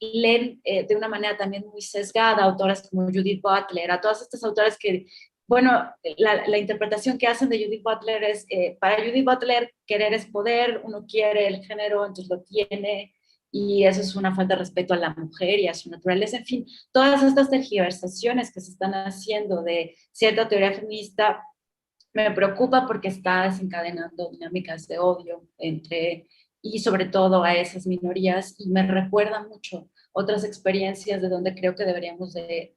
Speaker 3: una manera también muy sesgada, autoras como Judith Butler, a todas estas autoras que, bueno, la interpretación que hacen de Judith Butler es, para Judith Butler, querer es poder, uno quiere el género, entonces lo tiene, y eso es una falta de respeto a la mujer y a su naturaleza. En fin, todas estas tergiversaciones que se están haciendo de cierta teoría feminista me preocupa porque está desencadenando dinámicas de odio y sobre todo a esas minorías, y me recuerda mucho otras experiencias de donde creo que deberíamos de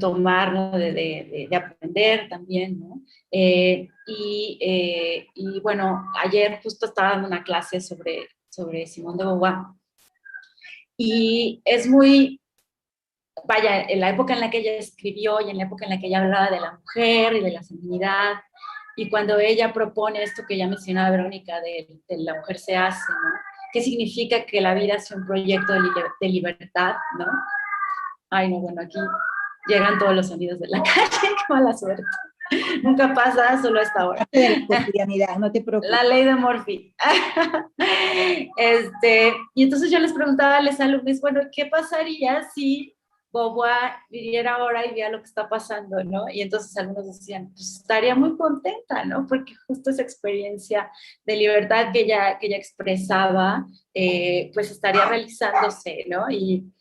Speaker 3: tomar, ¿no? de aprender también, ¿no? Y bueno, ayer justo estaba dando una clase sobre Simone de Beauvoir, y es muy, vaya, en la época en la que ella escribió y en la época en la que ella hablaba de la mujer y de la feminidad, y cuando ella propone esto que ya mencionaba Verónica, de la mujer se hace, ¿no? ¿Qué significa que la vida sea un proyecto de libertad, ¿no? Ay, no, bueno, aquí llegan todos los sonidos de la calle, qué mala suerte. Nunca pasa, solo a esta hora.
Speaker 5: De la cotidianidad, no te preocupes.
Speaker 3: La ley de Murphy. Y entonces yo les preguntaba a los alumnos, bueno, ¿qué pasaría si Beauvoir viviera ahora y viera lo que está pasando, ¿no? Y entonces algunos decían, pues estaría muy contenta, ¿no? Porque justo esa experiencia de libertad que ella expresaba, pues estaría realizándose, ¿no? Y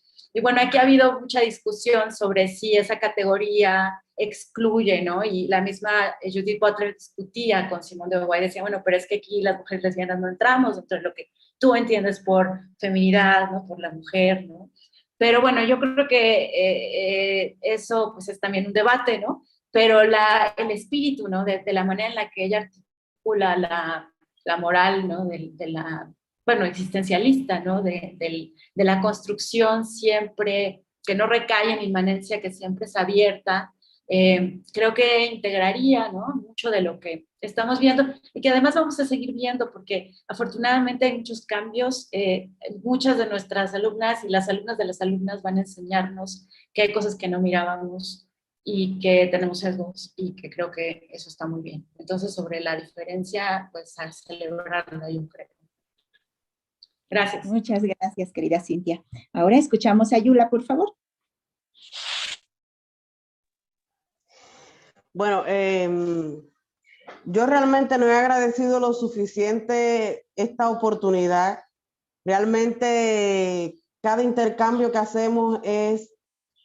Speaker 3: bueno, aquí ha habido mucha discusión sobre si esa categoría excluye, ¿no? Y la misma Judith Butler discutía con Simone de Beauvoir y decía, bueno, pero es que aquí las mujeres lesbianas no entramos dentro de lo que tú entiendes por feminidad, ¿no? Por la mujer, ¿no? Pero bueno, yo creo que eso pues es también un debate, ¿no? Pero el espíritu, ¿no? De la manera en la que ella articula la moral, ¿no? Bueno, existencialista, ¿no? De la construcción siempre, que no recae en inmanencia, que siempre es abierta, creo que integraría, ¿no? Mucho de lo que estamos viendo y que además vamos a seguir viendo, porque afortunadamente hay muchos cambios. Muchas de nuestras alumnas y las alumnas de las alumnas van a enseñarnos que hay cosas que no mirábamos y que tenemos sesgos, y que creo que eso está muy bien. Entonces, sobre la diferencia, pues a celebrarla, yo creo. Gracias.
Speaker 5: Muchas gracias, querida Cintia. Ahora escuchamos a Yula, por favor.
Speaker 1: Bueno, yo realmente no he agradecido lo suficiente esta oportunidad. Realmente cada intercambio que hacemos es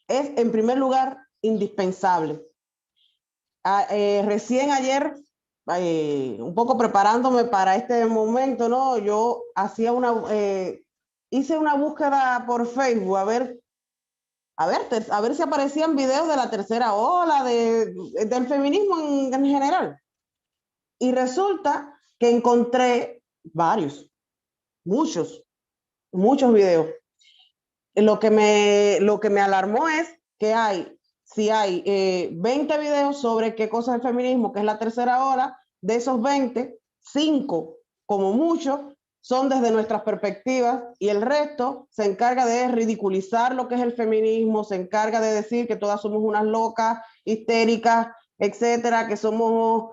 Speaker 1: en primer lugar indispensable. Recién ayer, un poco preparándome para este momento, ¿no? Yo hice una búsqueda por Facebook a ver a ver si aparecían videos de la tercera ola, del feminismo en general. Y resulta que encontré muchos videos. Lo que me alarmó es que si hay 20 videos sobre qué cosa es el feminismo, que es la tercera ola, de esos 20, 5 como mucho son desde nuestras perspectivas y el resto se encarga de ridiculizar lo que es el feminismo, se encarga de decir que todas somos unas locas, histéricas, etcétera, que somos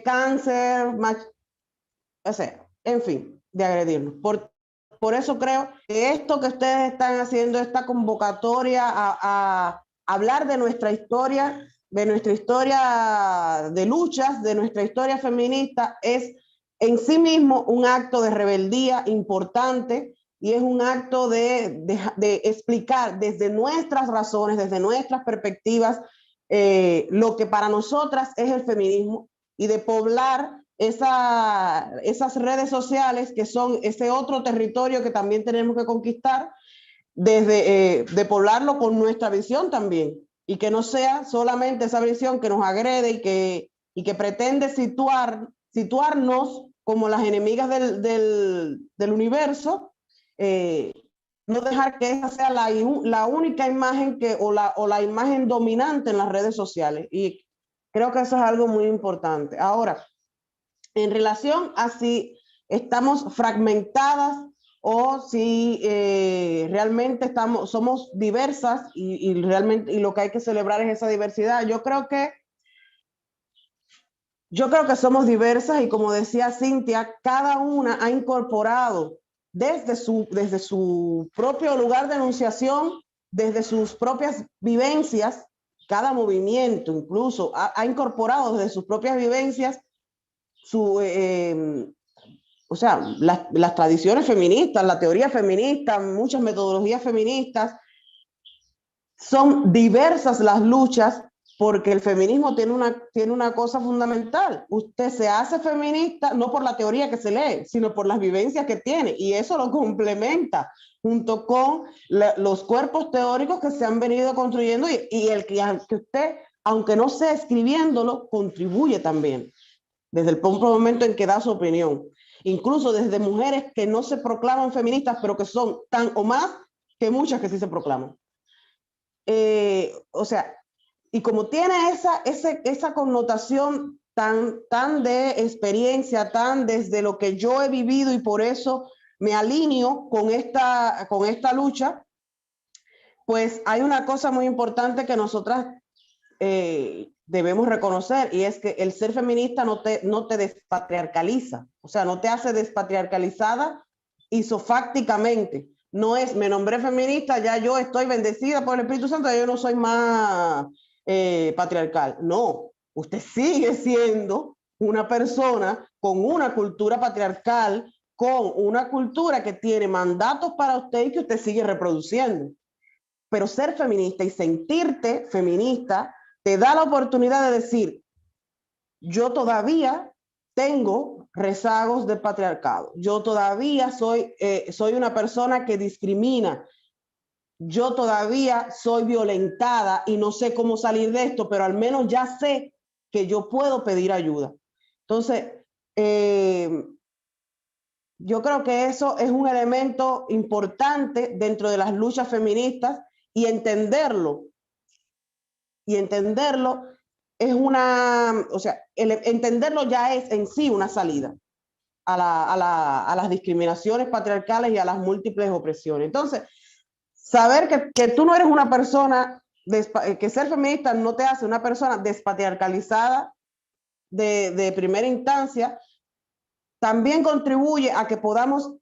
Speaker 1: cáncer, o sea, en fin, de agredirnos. Por eso creo que esto que ustedes están haciendo, esta convocatoria a hablar de nuestra historia de luchas, de nuestra historia feminista, es en sí mismo un acto de rebeldía importante y es un acto de explicar desde nuestras razones, desde nuestras perspectivas, lo que para nosotras es el feminismo y de poblar esas redes sociales que son ese otro territorio que también tenemos que conquistar, de poblarlo con nuestra visión también, y que no sea solamente esa visión que nos agrede y que pretende situarnos como las enemigas del universo, no dejar que esa sea la única imagen o la imagen dominante en las redes sociales. Y creo que eso es algo muy importante. Ahora, en relación a si estamos fragmentadas o si realmente somos diversas y lo que hay que celebrar es esa diversidad. Yo creo que somos diversas y, como decía Cintia, cada una ha incorporado desde su propio lugar de enunciación, desde sus propias vivencias, cada movimiento incluso ha incorporado desde sus propias vivencias o sea, las tradiciones feministas, la teoría feminista, muchas metodologías feministas. Son diversas las luchas porque el feminismo tiene una cosa fundamental. Usted se hace feminista no por la teoría que se lee, sino por las vivencias que tiene, y eso lo complementa junto con los cuerpos teóricos que se han venido construyendo y el que usted, aunque no sea escribiéndolo, contribuye también desde el momento en que da su opinión. Incluso desde mujeres que no se proclaman feministas, pero que son tan o más que muchas que sí se proclaman. O sea, y como tiene esa connotación tan de experiencia, tan desde lo que yo he vivido, y por eso me alineo con esta lucha, pues hay una cosa muy importante que nosotras debemos reconocer, y es que el ser feminista no te despatriarcaliza, o sea, no te hace despatriarcalizada isofácticamente. No es, me nombré feminista, ya yo estoy bendecida por el Espíritu Santo, ya yo no soy más patriarcal. No, usted sigue siendo una persona con una cultura patriarcal, con una cultura que tiene mandatos para usted y que usted sigue reproduciendo. Pero ser feminista y sentirte feminista te da la oportunidad de decir, yo todavía tengo rezagos de patriarcado, yo todavía soy una persona que discrimina, yo todavía soy violentada y no sé cómo salir de esto, pero al menos ya sé que yo puedo pedir ayuda. Entonces, yo creo que eso es un elemento importante dentro de las luchas feministas, y entenderlo es entenderlo ya es en sí una salida a las discriminaciones patriarcales y a las múltiples opresiones. Entonces, saber que tú no eres una persona, que ser feminista no te hace una persona despatriarcalizada de primera instancia, también contribuye a que podamos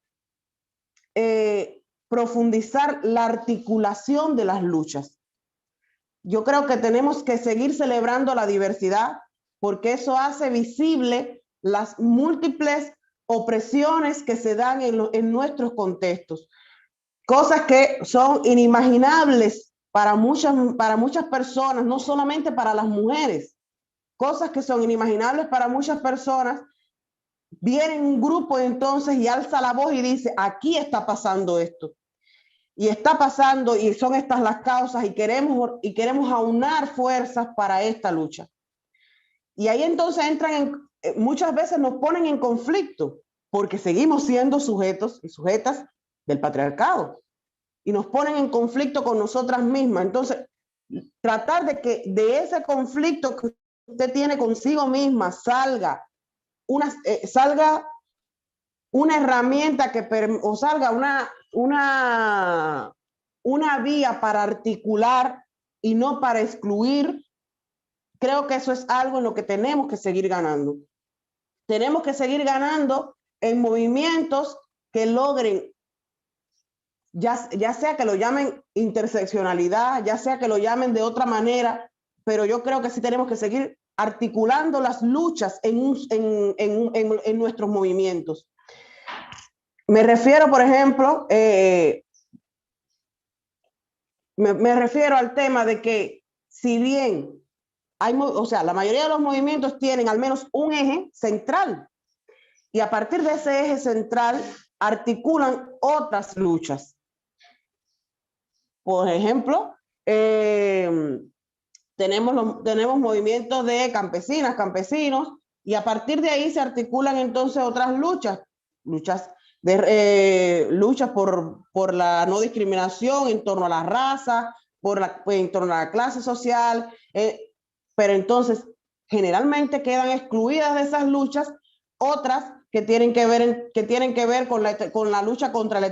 Speaker 1: profundizar la articulación de las luchas. Yo creo que tenemos que seguir celebrando la diversidad, porque eso hace visible las múltiples opresiones que se dan en nuestros contextos. Cosas que son inimaginables para muchas personas, no solamente para las mujeres. Cosas que son inimaginables para muchas personas. Viene un grupo entonces y alza la voz y dice, aquí está pasando esto. y está pasando y son estas las causas y queremos aunar fuerzas para esta lucha. Y ahí entonces muchas veces nos ponen en conflicto porque seguimos siendo sujetos y sujetas del patriarcado y nos ponen en conflicto con nosotras mismas. Entonces, tratar de que de ese conflicto que usted tiene consigo misma salga una herramienta o salga una vía para articular y no para excluir. Creo que eso es algo en lo que tenemos que seguir ganando. Tenemos que seguir ganando en movimientos que logren, ya sea que lo llamen interseccionalidad, ya sea que lo llamen de otra manera, pero yo creo que sí tenemos que seguir articulando las luchas en nuestros movimientos. Me refiero, por ejemplo, me refiero al tema de que si bien la mayoría de los movimientos tienen al menos un eje central y a partir de ese eje central articulan otras luchas. Por ejemplo, tenemos movimientos de campesinas, campesinos, y a partir de ahí se articulan entonces otras luchas por la no discriminación en torno a la raza, en torno a la clase social, pero entonces generalmente quedan excluidas de esas luchas otras que tienen que ver con la lucha contra la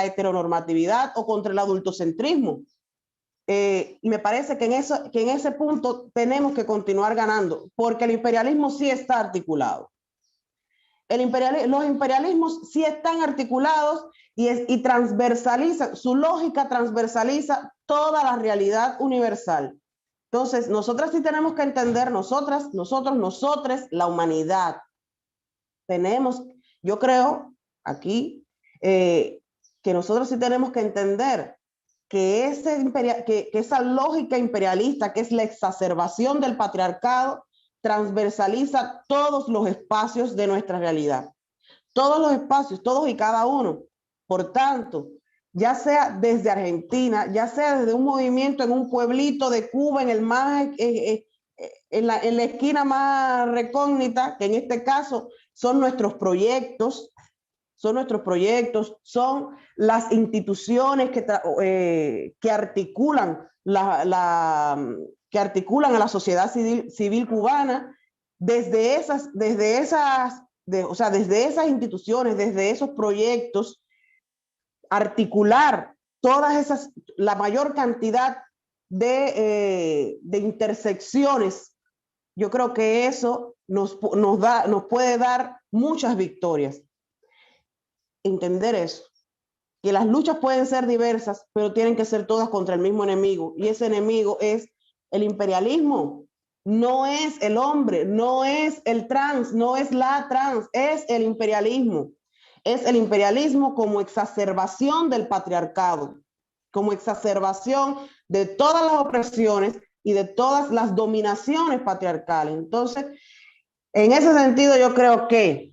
Speaker 1: heteronormatividad o contra el adultocentrismo. Y me parece que en ese punto tenemos que continuar ganando, porque el imperialismo sí está articulado. Los imperialismos sí están articulados y transversalizan, su lógica transversaliza toda la realidad universal. Entonces, nosotras sí tenemos que entender, nosotros, la humanidad. Yo creo aquí que nosotros sí tenemos que entender que esa lógica imperialista, que es la exacerbación del patriarcado, transversaliza todos los espacios de nuestra realidad. Todos los espacios, todos y cada uno. Por tanto, ya sea desde Argentina, ya sea desde un movimiento en un pueblito de Cuba, en la esquina más recógnita, que en este caso son nuestros proyectos, son las instituciones que articulan a la sociedad civil cubana, desde esas instituciones, desde esos proyectos, articular la mayor cantidad de intersecciones. Yo creo que eso nos puede dar muchas victorias. Entender eso, que las luchas pueden ser diversas, pero tienen que ser todas contra el mismo enemigo, y ese enemigo es el imperialismo. No es el hombre, no es el trans, no es la trans, es el imperialismo. Es el imperialismo como exacerbación del patriarcado, como exacerbación de todas las opresiones y de todas las dominaciones patriarcales. Entonces, en ese sentido, yo creo que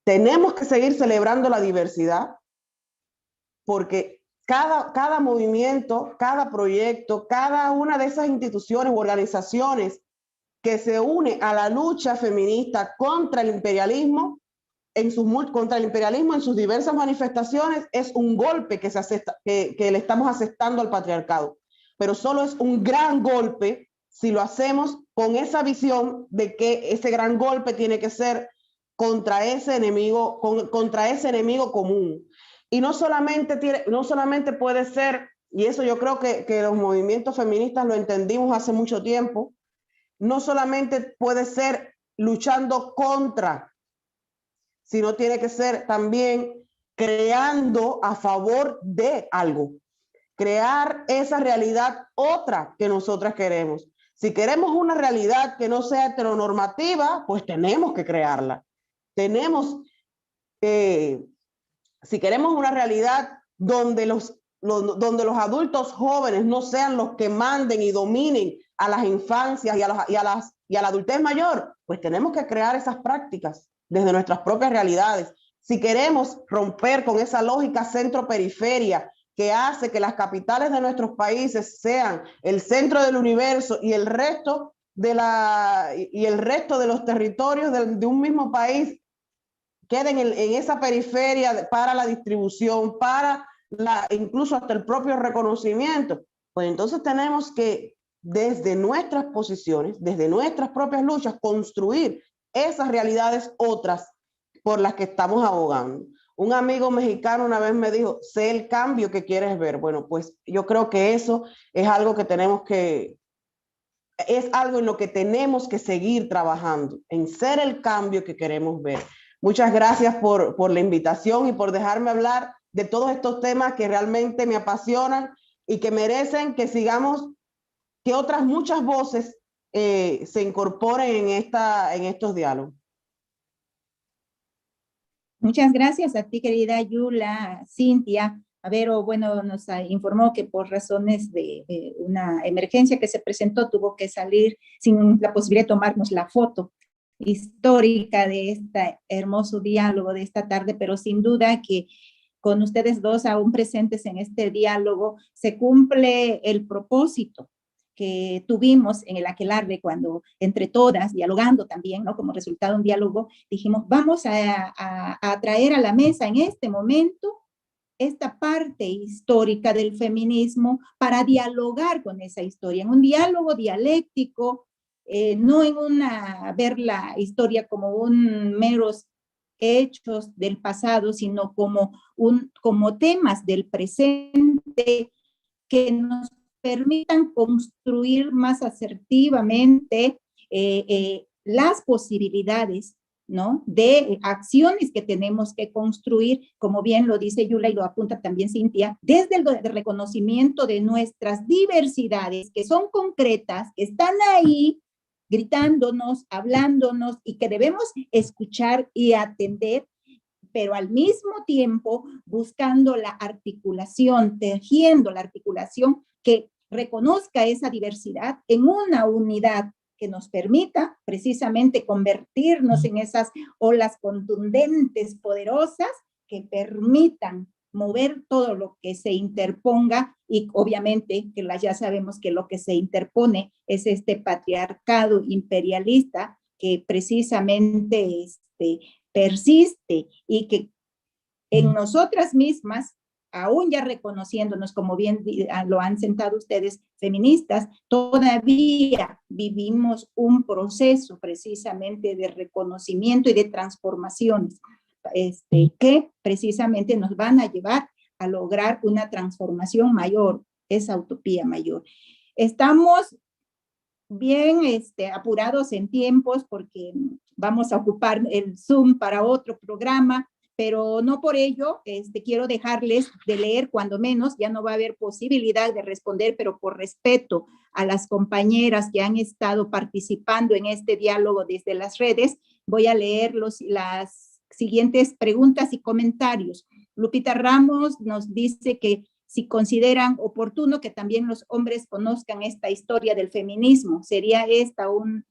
Speaker 1: tenemos que seguir celebrando la diversidad, porque cada movimiento, cada proyecto, cada una de esas instituciones u organizaciones que se une a la lucha feminista contra el imperialismo, en sus diversas manifestaciones, es un golpe que le estamos asestando al patriarcado. Pero solo es un gran golpe si lo hacemos con esa visión de que ese gran golpe tiene que ser contra ese enemigo común. Y no solamente puede ser, y eso yo creo que los movimientos feministas lo entendimos hace mucho tiempo, no solamente puede ser luchando contra, sino tiene que ser también creando a favor de algo, crear esa realidad otra que nosotras queremos. Si queremos una realidad que no sea heteronormativa, pues tenemos que crearla. Si queremos una realidad donde los adultos jóvenes no sean los que manden y dominen a las infancias y a la adultez mayor, pues tenemos que crear esas prácticas desde nuestras propias realidades. Si queremos romper con esa lógica centro-periferia que hace que las capitales de nuestros países sean el centro del universo y el resto de los territorios de un mismo país queden en esa periferia para la distribución, incluso hasta el propio reconocimiento. Pues entonces tenemos que, desde nuestras posiciones, desde nuestras propias luchas, construir esas realidades otras por las que estamos abogando. Un amigo mexicano una vez me dijo, sé el cambio que quieres ver. Bueno, pues yo creo que eso es algo es algo en lo que tenemos que seguir trabajando, en ser el cambio que queremos ver. Muchas gracias por la invitación y por dejarme hablar de todos estos temas que realmente me apasionan y que merecen que sigamos, que otras muchas voces se incorporen en estos diálogos.
Speaker 5: Muchas gracias a ti, querida Yula. Cintia, bueno, nos informó que por razones de una emergencia que se presentó, tuvo que salir sin la posibilidad de tomarnos la foto histórica de este hermoso diálogo de esta tarde, pero sin duda que con ustedes dos aún presentes en este diálogo se cumple el propósito que tuvimos en el aquelarre cuando entre todas, dialogando también, ¿no? Como resultado de un diálogo, dijimos, vamos a traer a la mesa en este momento esta parte histórica del feminismo para dialogar con esa historia, en un diálogo dialéctico, no en ver la historia como un meros hechos del pasado, sino como temas del presente que nos permitan construir más asertivamente las posibilidades, ¿no? De acciones que tenemos que construir, como bien lo dice Yula y lo apunta también Cintia, desde el reconocimiento de nuestras diversidades, que son concretas, que están ahí, gritándonos, hablándonos y que debemos escuchar y atender, pero al mismo tiempo buscando la articulación, tejiendo la articulación que reconozca esa diversidad en una unidad que nos permita precisamente convertirnos en esas olas contundentes, poderosas, que permitan mover todo lo que se interponga y obviamente que ya sabemos que lo que se interpone es este patriarcado imperialista que precisamente persiste y que en nosotras mismas, aún ya reconociéndonos, como bien lo han sentado ustedes, feministas, todavía vivimos un proceso precisamente de reconocimiento y de transformaciones que precisamente nos van a llevar a lograr una transformación mayor, esa utopía mayor. Estamos bien apurados en tiempos porque vamos a ocupar el Zoom para otro programa, pero no por ello quiero dejarles de leer, cuando menos, ya no va a haber posibilidad de responder, pero por respeto a las compañeras que han estado participando en este diálogo desde las redes, voy a leer las siguientes preguntas y comentarios. Lupita Ramos nos dice que si consideran oportuno que también los hombres conozcan esta historia del feminismo, ¿sería esta un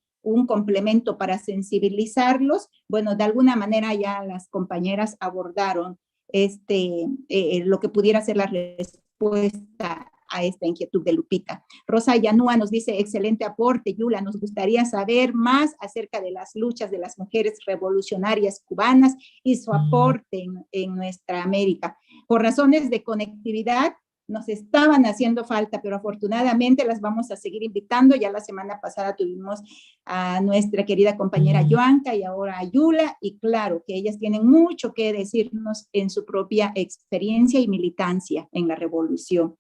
Speaker 5: complemento para sensibilizarlos? Bueno, de alguna manera ya las compañeras abordaron lo que pudiera ser la respuesta a esta inquietud de Lupita. Rosa Yanúa nos dice, excelente aporte, Yula, nos gustaría saber más acerca de las luchas de las mujeres revolucionarias cubanas y su aporte en nuestra América. Por razones de conectividad, nos estaban haciendo falta, pero afortunadamente las vamos a seguir invitando. Ya la semana pasada tuvimos a nuestra querida compañera Joanca y ahora a Yula, y claro que ellas tienen mucho que decirnos en su propia experiencia y militancia en la revolución.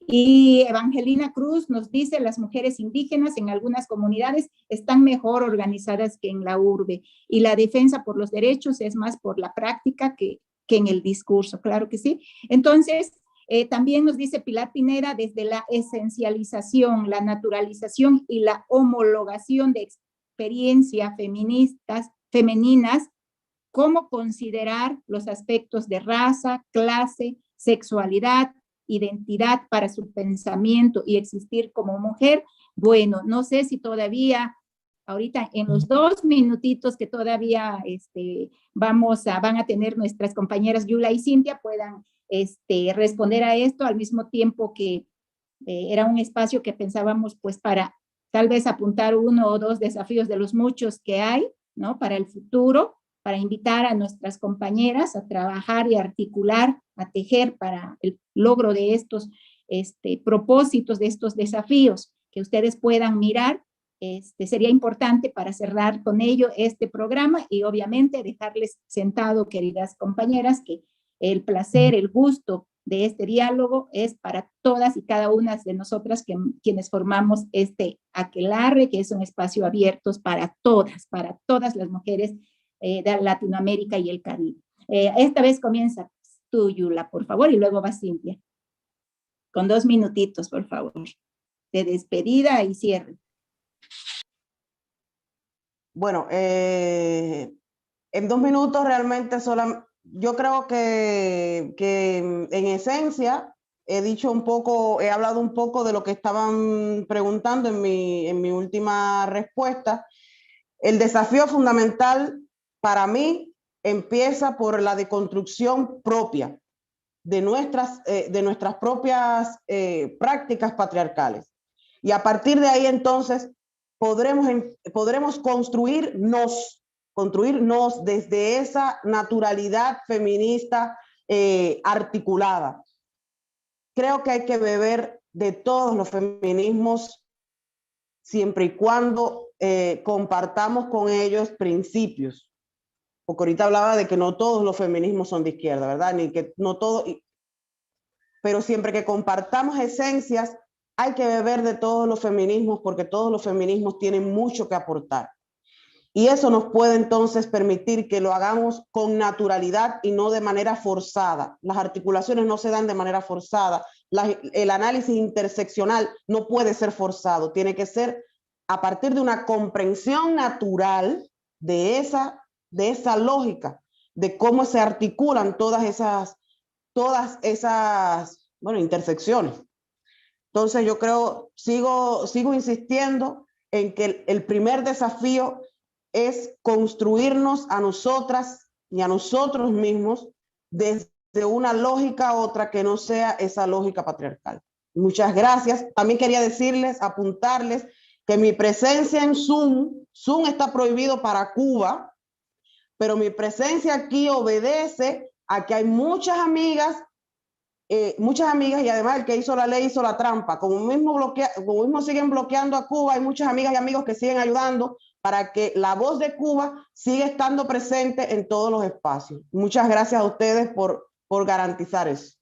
Speaker 5: Y Evangelina Cruz nos dice, las mujeres indígenas en algunas comunidades están mejor organizadas que en la urbe, y la defensa por los derechos es más por la práctica que en el discurso, claro que sí. Entonces, también nos dice Pilar Pineda, desde la esencialización, la naturalización y la homologación de experiencias femeninas, ¿cómo considerar los aspectos de raza, clase, sexualidad, identidad para su pensamiento y existir como mujer? Bueno, no sé si todavía, ahorita en los 2 minutitos que todavía van a tener nuestras compañeras Yula y Cintia, puedan responder a esto, al mismo tiempo que era un espacio que pensábamos pues para tal vez apuntar 1 o 2 desafíos de los muchos que hay, ¿no? Para el futuro, para invitar a nuestras compañeras a trabajar y articular, a tejer para el logro de estos propósitos, de estos desafíos que ustedes puedan mirar. Sería importante para cerrar con ello este programa y obviamente dejarles sentado, queridas compañeras, que el placer, el gusto de este diálogo es para todas y cada una de nosotras quienes formamos este aquelarre, que es un espacio abierto para todas las mujeres de Latinoamérica y el Caribe. Esta vez comienza tú, Yula, por favor, y luego va Cintia. Con 2 minutitos, por favor, de despedida y cierre.
Speaker 1: Bueno, en 2 minutos realmente yo creo que en esencia he hablado un poco de lo que estaban preguntando en mi última respuesta. El desafío fundamental para mí empieza por la deconstrucción propia de nuestras propias prácticas patriarcales. Y a partir de ahí entonces podremos construirnos desde esa naturalidad feminista articulada. Creo que hay que beber de todos los feminismos siempre y cuando compartamos con ellos principios. Porque ahorita hablaba de que no todos los feminismos son de izquierda, ¿verdad? Ni que no todos, pero siempre que compartamos esencias, hay que beber de todos los feminismos porque todos los feminismos tienen mucho que aportar. Y eso nos puede entonces permitir que lo hagamos con naturalidad y no de manera forzada. Las articulaciones no se dan de manera forzada. El análisis interseccional no puede ser forzado, tiene que ser a partir de una comprensión natural de esa lógica, de cómo se articulan todas esas intersecciones. Entonces yo creo, sigo insistiendo en que el primer desafío es construirnos a nosotras y a nosotros mismos desde una lógica a otra que no sea esa lógica patriarcal. Muchas gracias. También quería apuntarles que mi presencia en Zoom está prohibido para Cuba, pero mi presencia aquí obedece a que hay muchas amigas y además el que hizo la ley hizo la trampa. Como mismo siguen bloqueando a Cuba, hay muchas amigas y amigos que siguen ayudando para que la voz de Cuba siga estando presente en todos los espacios. Muchas gracias a ustedes por garantizar eso.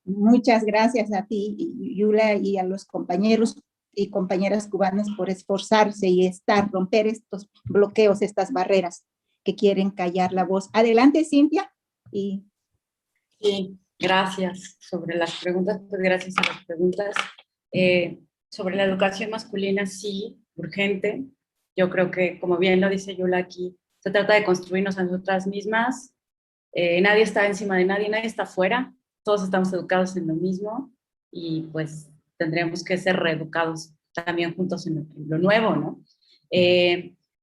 Speaker 5: Muchas gracias a ti, Yula, y a los compañeros y compañeras cubanas por esforzarse y romper estos bloqueos, estas barreras que quieren callar la voz. Adelante, Cintia.
Speaker 3: Sí, gracias. Sobre las preguntas, pues gracias a las preguntas. Sobre la educación masculina, sí, urgente. Yo creo que, como bien lo dice Yula aquí, se trata de construirnos a nosotras mismas. Nadie está encima de nadie, nadie está afuera. Todos estamos educados en lo mismo y pues tendríamos que ser reeducados también juntos en lo nuevo, ¿no?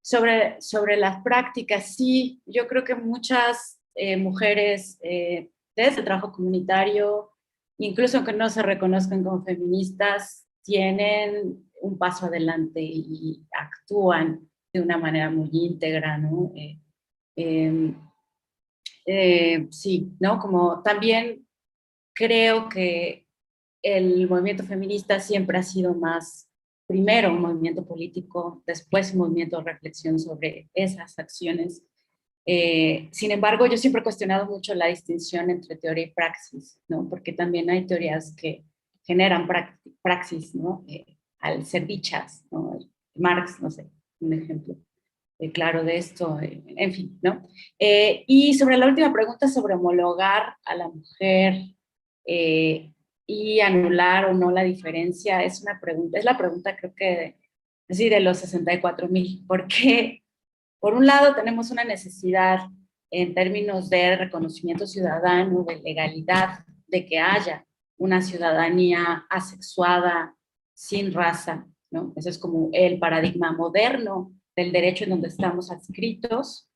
Speaker 3: Sobre las prácticas, sí, yo creo que muchas mujeres desde el trabajo comunitario, incluso aunque no se reconozcan como feministas, tienen un paso adelante y actúan de una manera muy íntegra, ¿no? Sí, ¿no? Como también creo que el movimiento feminista siempre ha sido más, primero un movimiento político, después un movimiento de reflexión sobre esas acciones. Sin embargo, yo siempre he cuestionado mucho la distinción entre teoría y praxis, ¿no? Porque también hay teorías que generan praxis, ¿no? Al ser dichas, ¿no? Marx, no sé, un ejemplo claro de esto, en fin, ¿no? Y sobre la última pregunta sobre homologar a la mujer y anular o no la diferencia, es la pregunta creo que así de los 64,000, porque por un lado tenemos una necesidad en términos de reconocimiento ciudadano, de legalidad, de que haya una ciudadanía asexuada, sin raza, ¿no? Ese es como el paradigma moderno del derecho en donde estamos adscritos,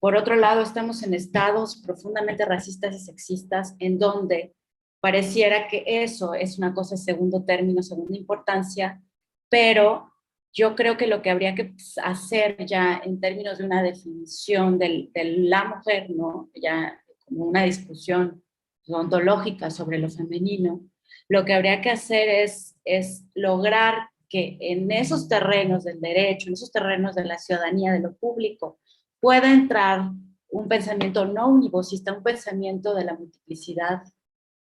Speaker 3: Por otro lado, estamos en estados profundamente racistas y sexistas en donde pareciera que eso es una cosa de segundo término, segunda importancia, pero yo creo que lo que habría que hacer ya en términos de una definición de la mujer, ¿no? Ya como una discusión ontológica sobre lo femenino, lo que habría que hacer es lograr que en esos terrenos del derecho, en esos terrenos de la ciudadanía, de lo público, pueda entrar un pensamiento no univocista, un pensamiento de la multiplicidad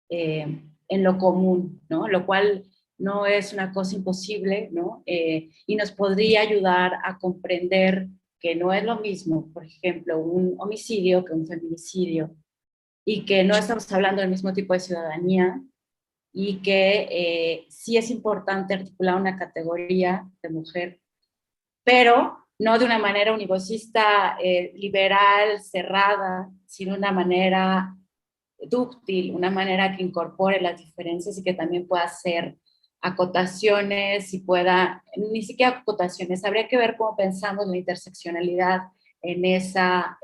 Speaker 3: en lo común, ¿no? Lo cual no es una cosa imposible, ¿no? Y nos podría ayudar a comprender que no es lo mismo, por ejemplo, un homicidio que un feminicidio, y que no estamos hablando del mismo tipo de ciudadanía, y que sí es importante articular una categoría de mujer, pero no de una manera univocista, liberal, cerrada, sino de una manera dúctil, una manera que incorpore las diferencias y que también pueda hacer acotaciones y pueda, ni siquiera acotaciones, habría que ver cómo pensamos la interseccionalidad en esa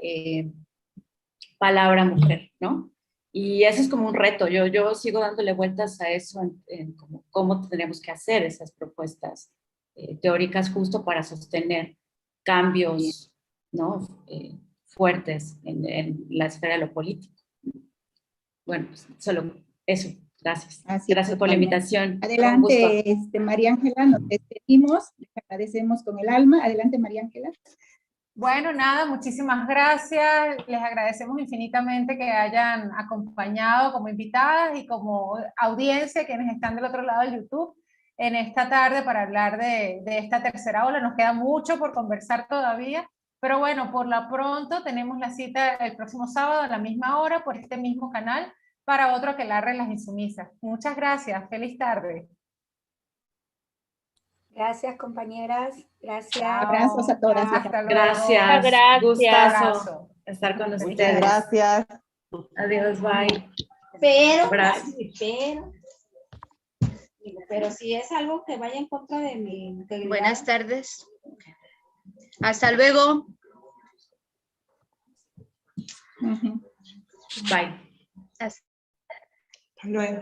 Speaker 3: palabra mujer, ¿no? Y eso es como un reto, yo sigo dándole vueltas a eso, en cómo tenemos que hacer esas propuestas teóricas justo para sostener cambios, ¿no? Fuertes en la esfera de lo político. Bueno, pues solo eso. Gracias.
Speaker 5: Así
Speaker 3: Gracias por la invitación.
Speaker 5: Adelante, María Ángela, nos despedimos, les agradecemos con el alma. Adelante, María Ángela.
Speaker 2: Bueno, nada, muchísimas gracias. Les agradecemos infinitamente que hayan acompañado como invitadas y como audiencia, quienes están del otro lado del YouTube, en esta tarde para hablar de esta tercera ola. Nos queda mucho por conversar todavía, pero bueno, por lo pronto tenemos la cita el próximo sábado a la misma hora por este mismo canal para otro Aquelarre Las Insumisas. Muchas gracias. Feliz tarde.
Speaker 6: Gracias, compañeras. Gracias.
Speaker 5: Abrazos a todas.
Speaker 2: Hasta luego.
Speaker 3: Gracias.
Speaker 6: Gracias.
Speaker 3: Gustazo estar con ustedes.
Speaker 1: Gracias.
Speaker 3: Adiós, bye.
Speaker 6: Pero si es algo que vaya en contra de mi integridad.
Speaker 7: Buenas tardes. Hasta luego.
Speaker 3: Bye.
Speaker 7: Hasta
Speaker 1: Luego.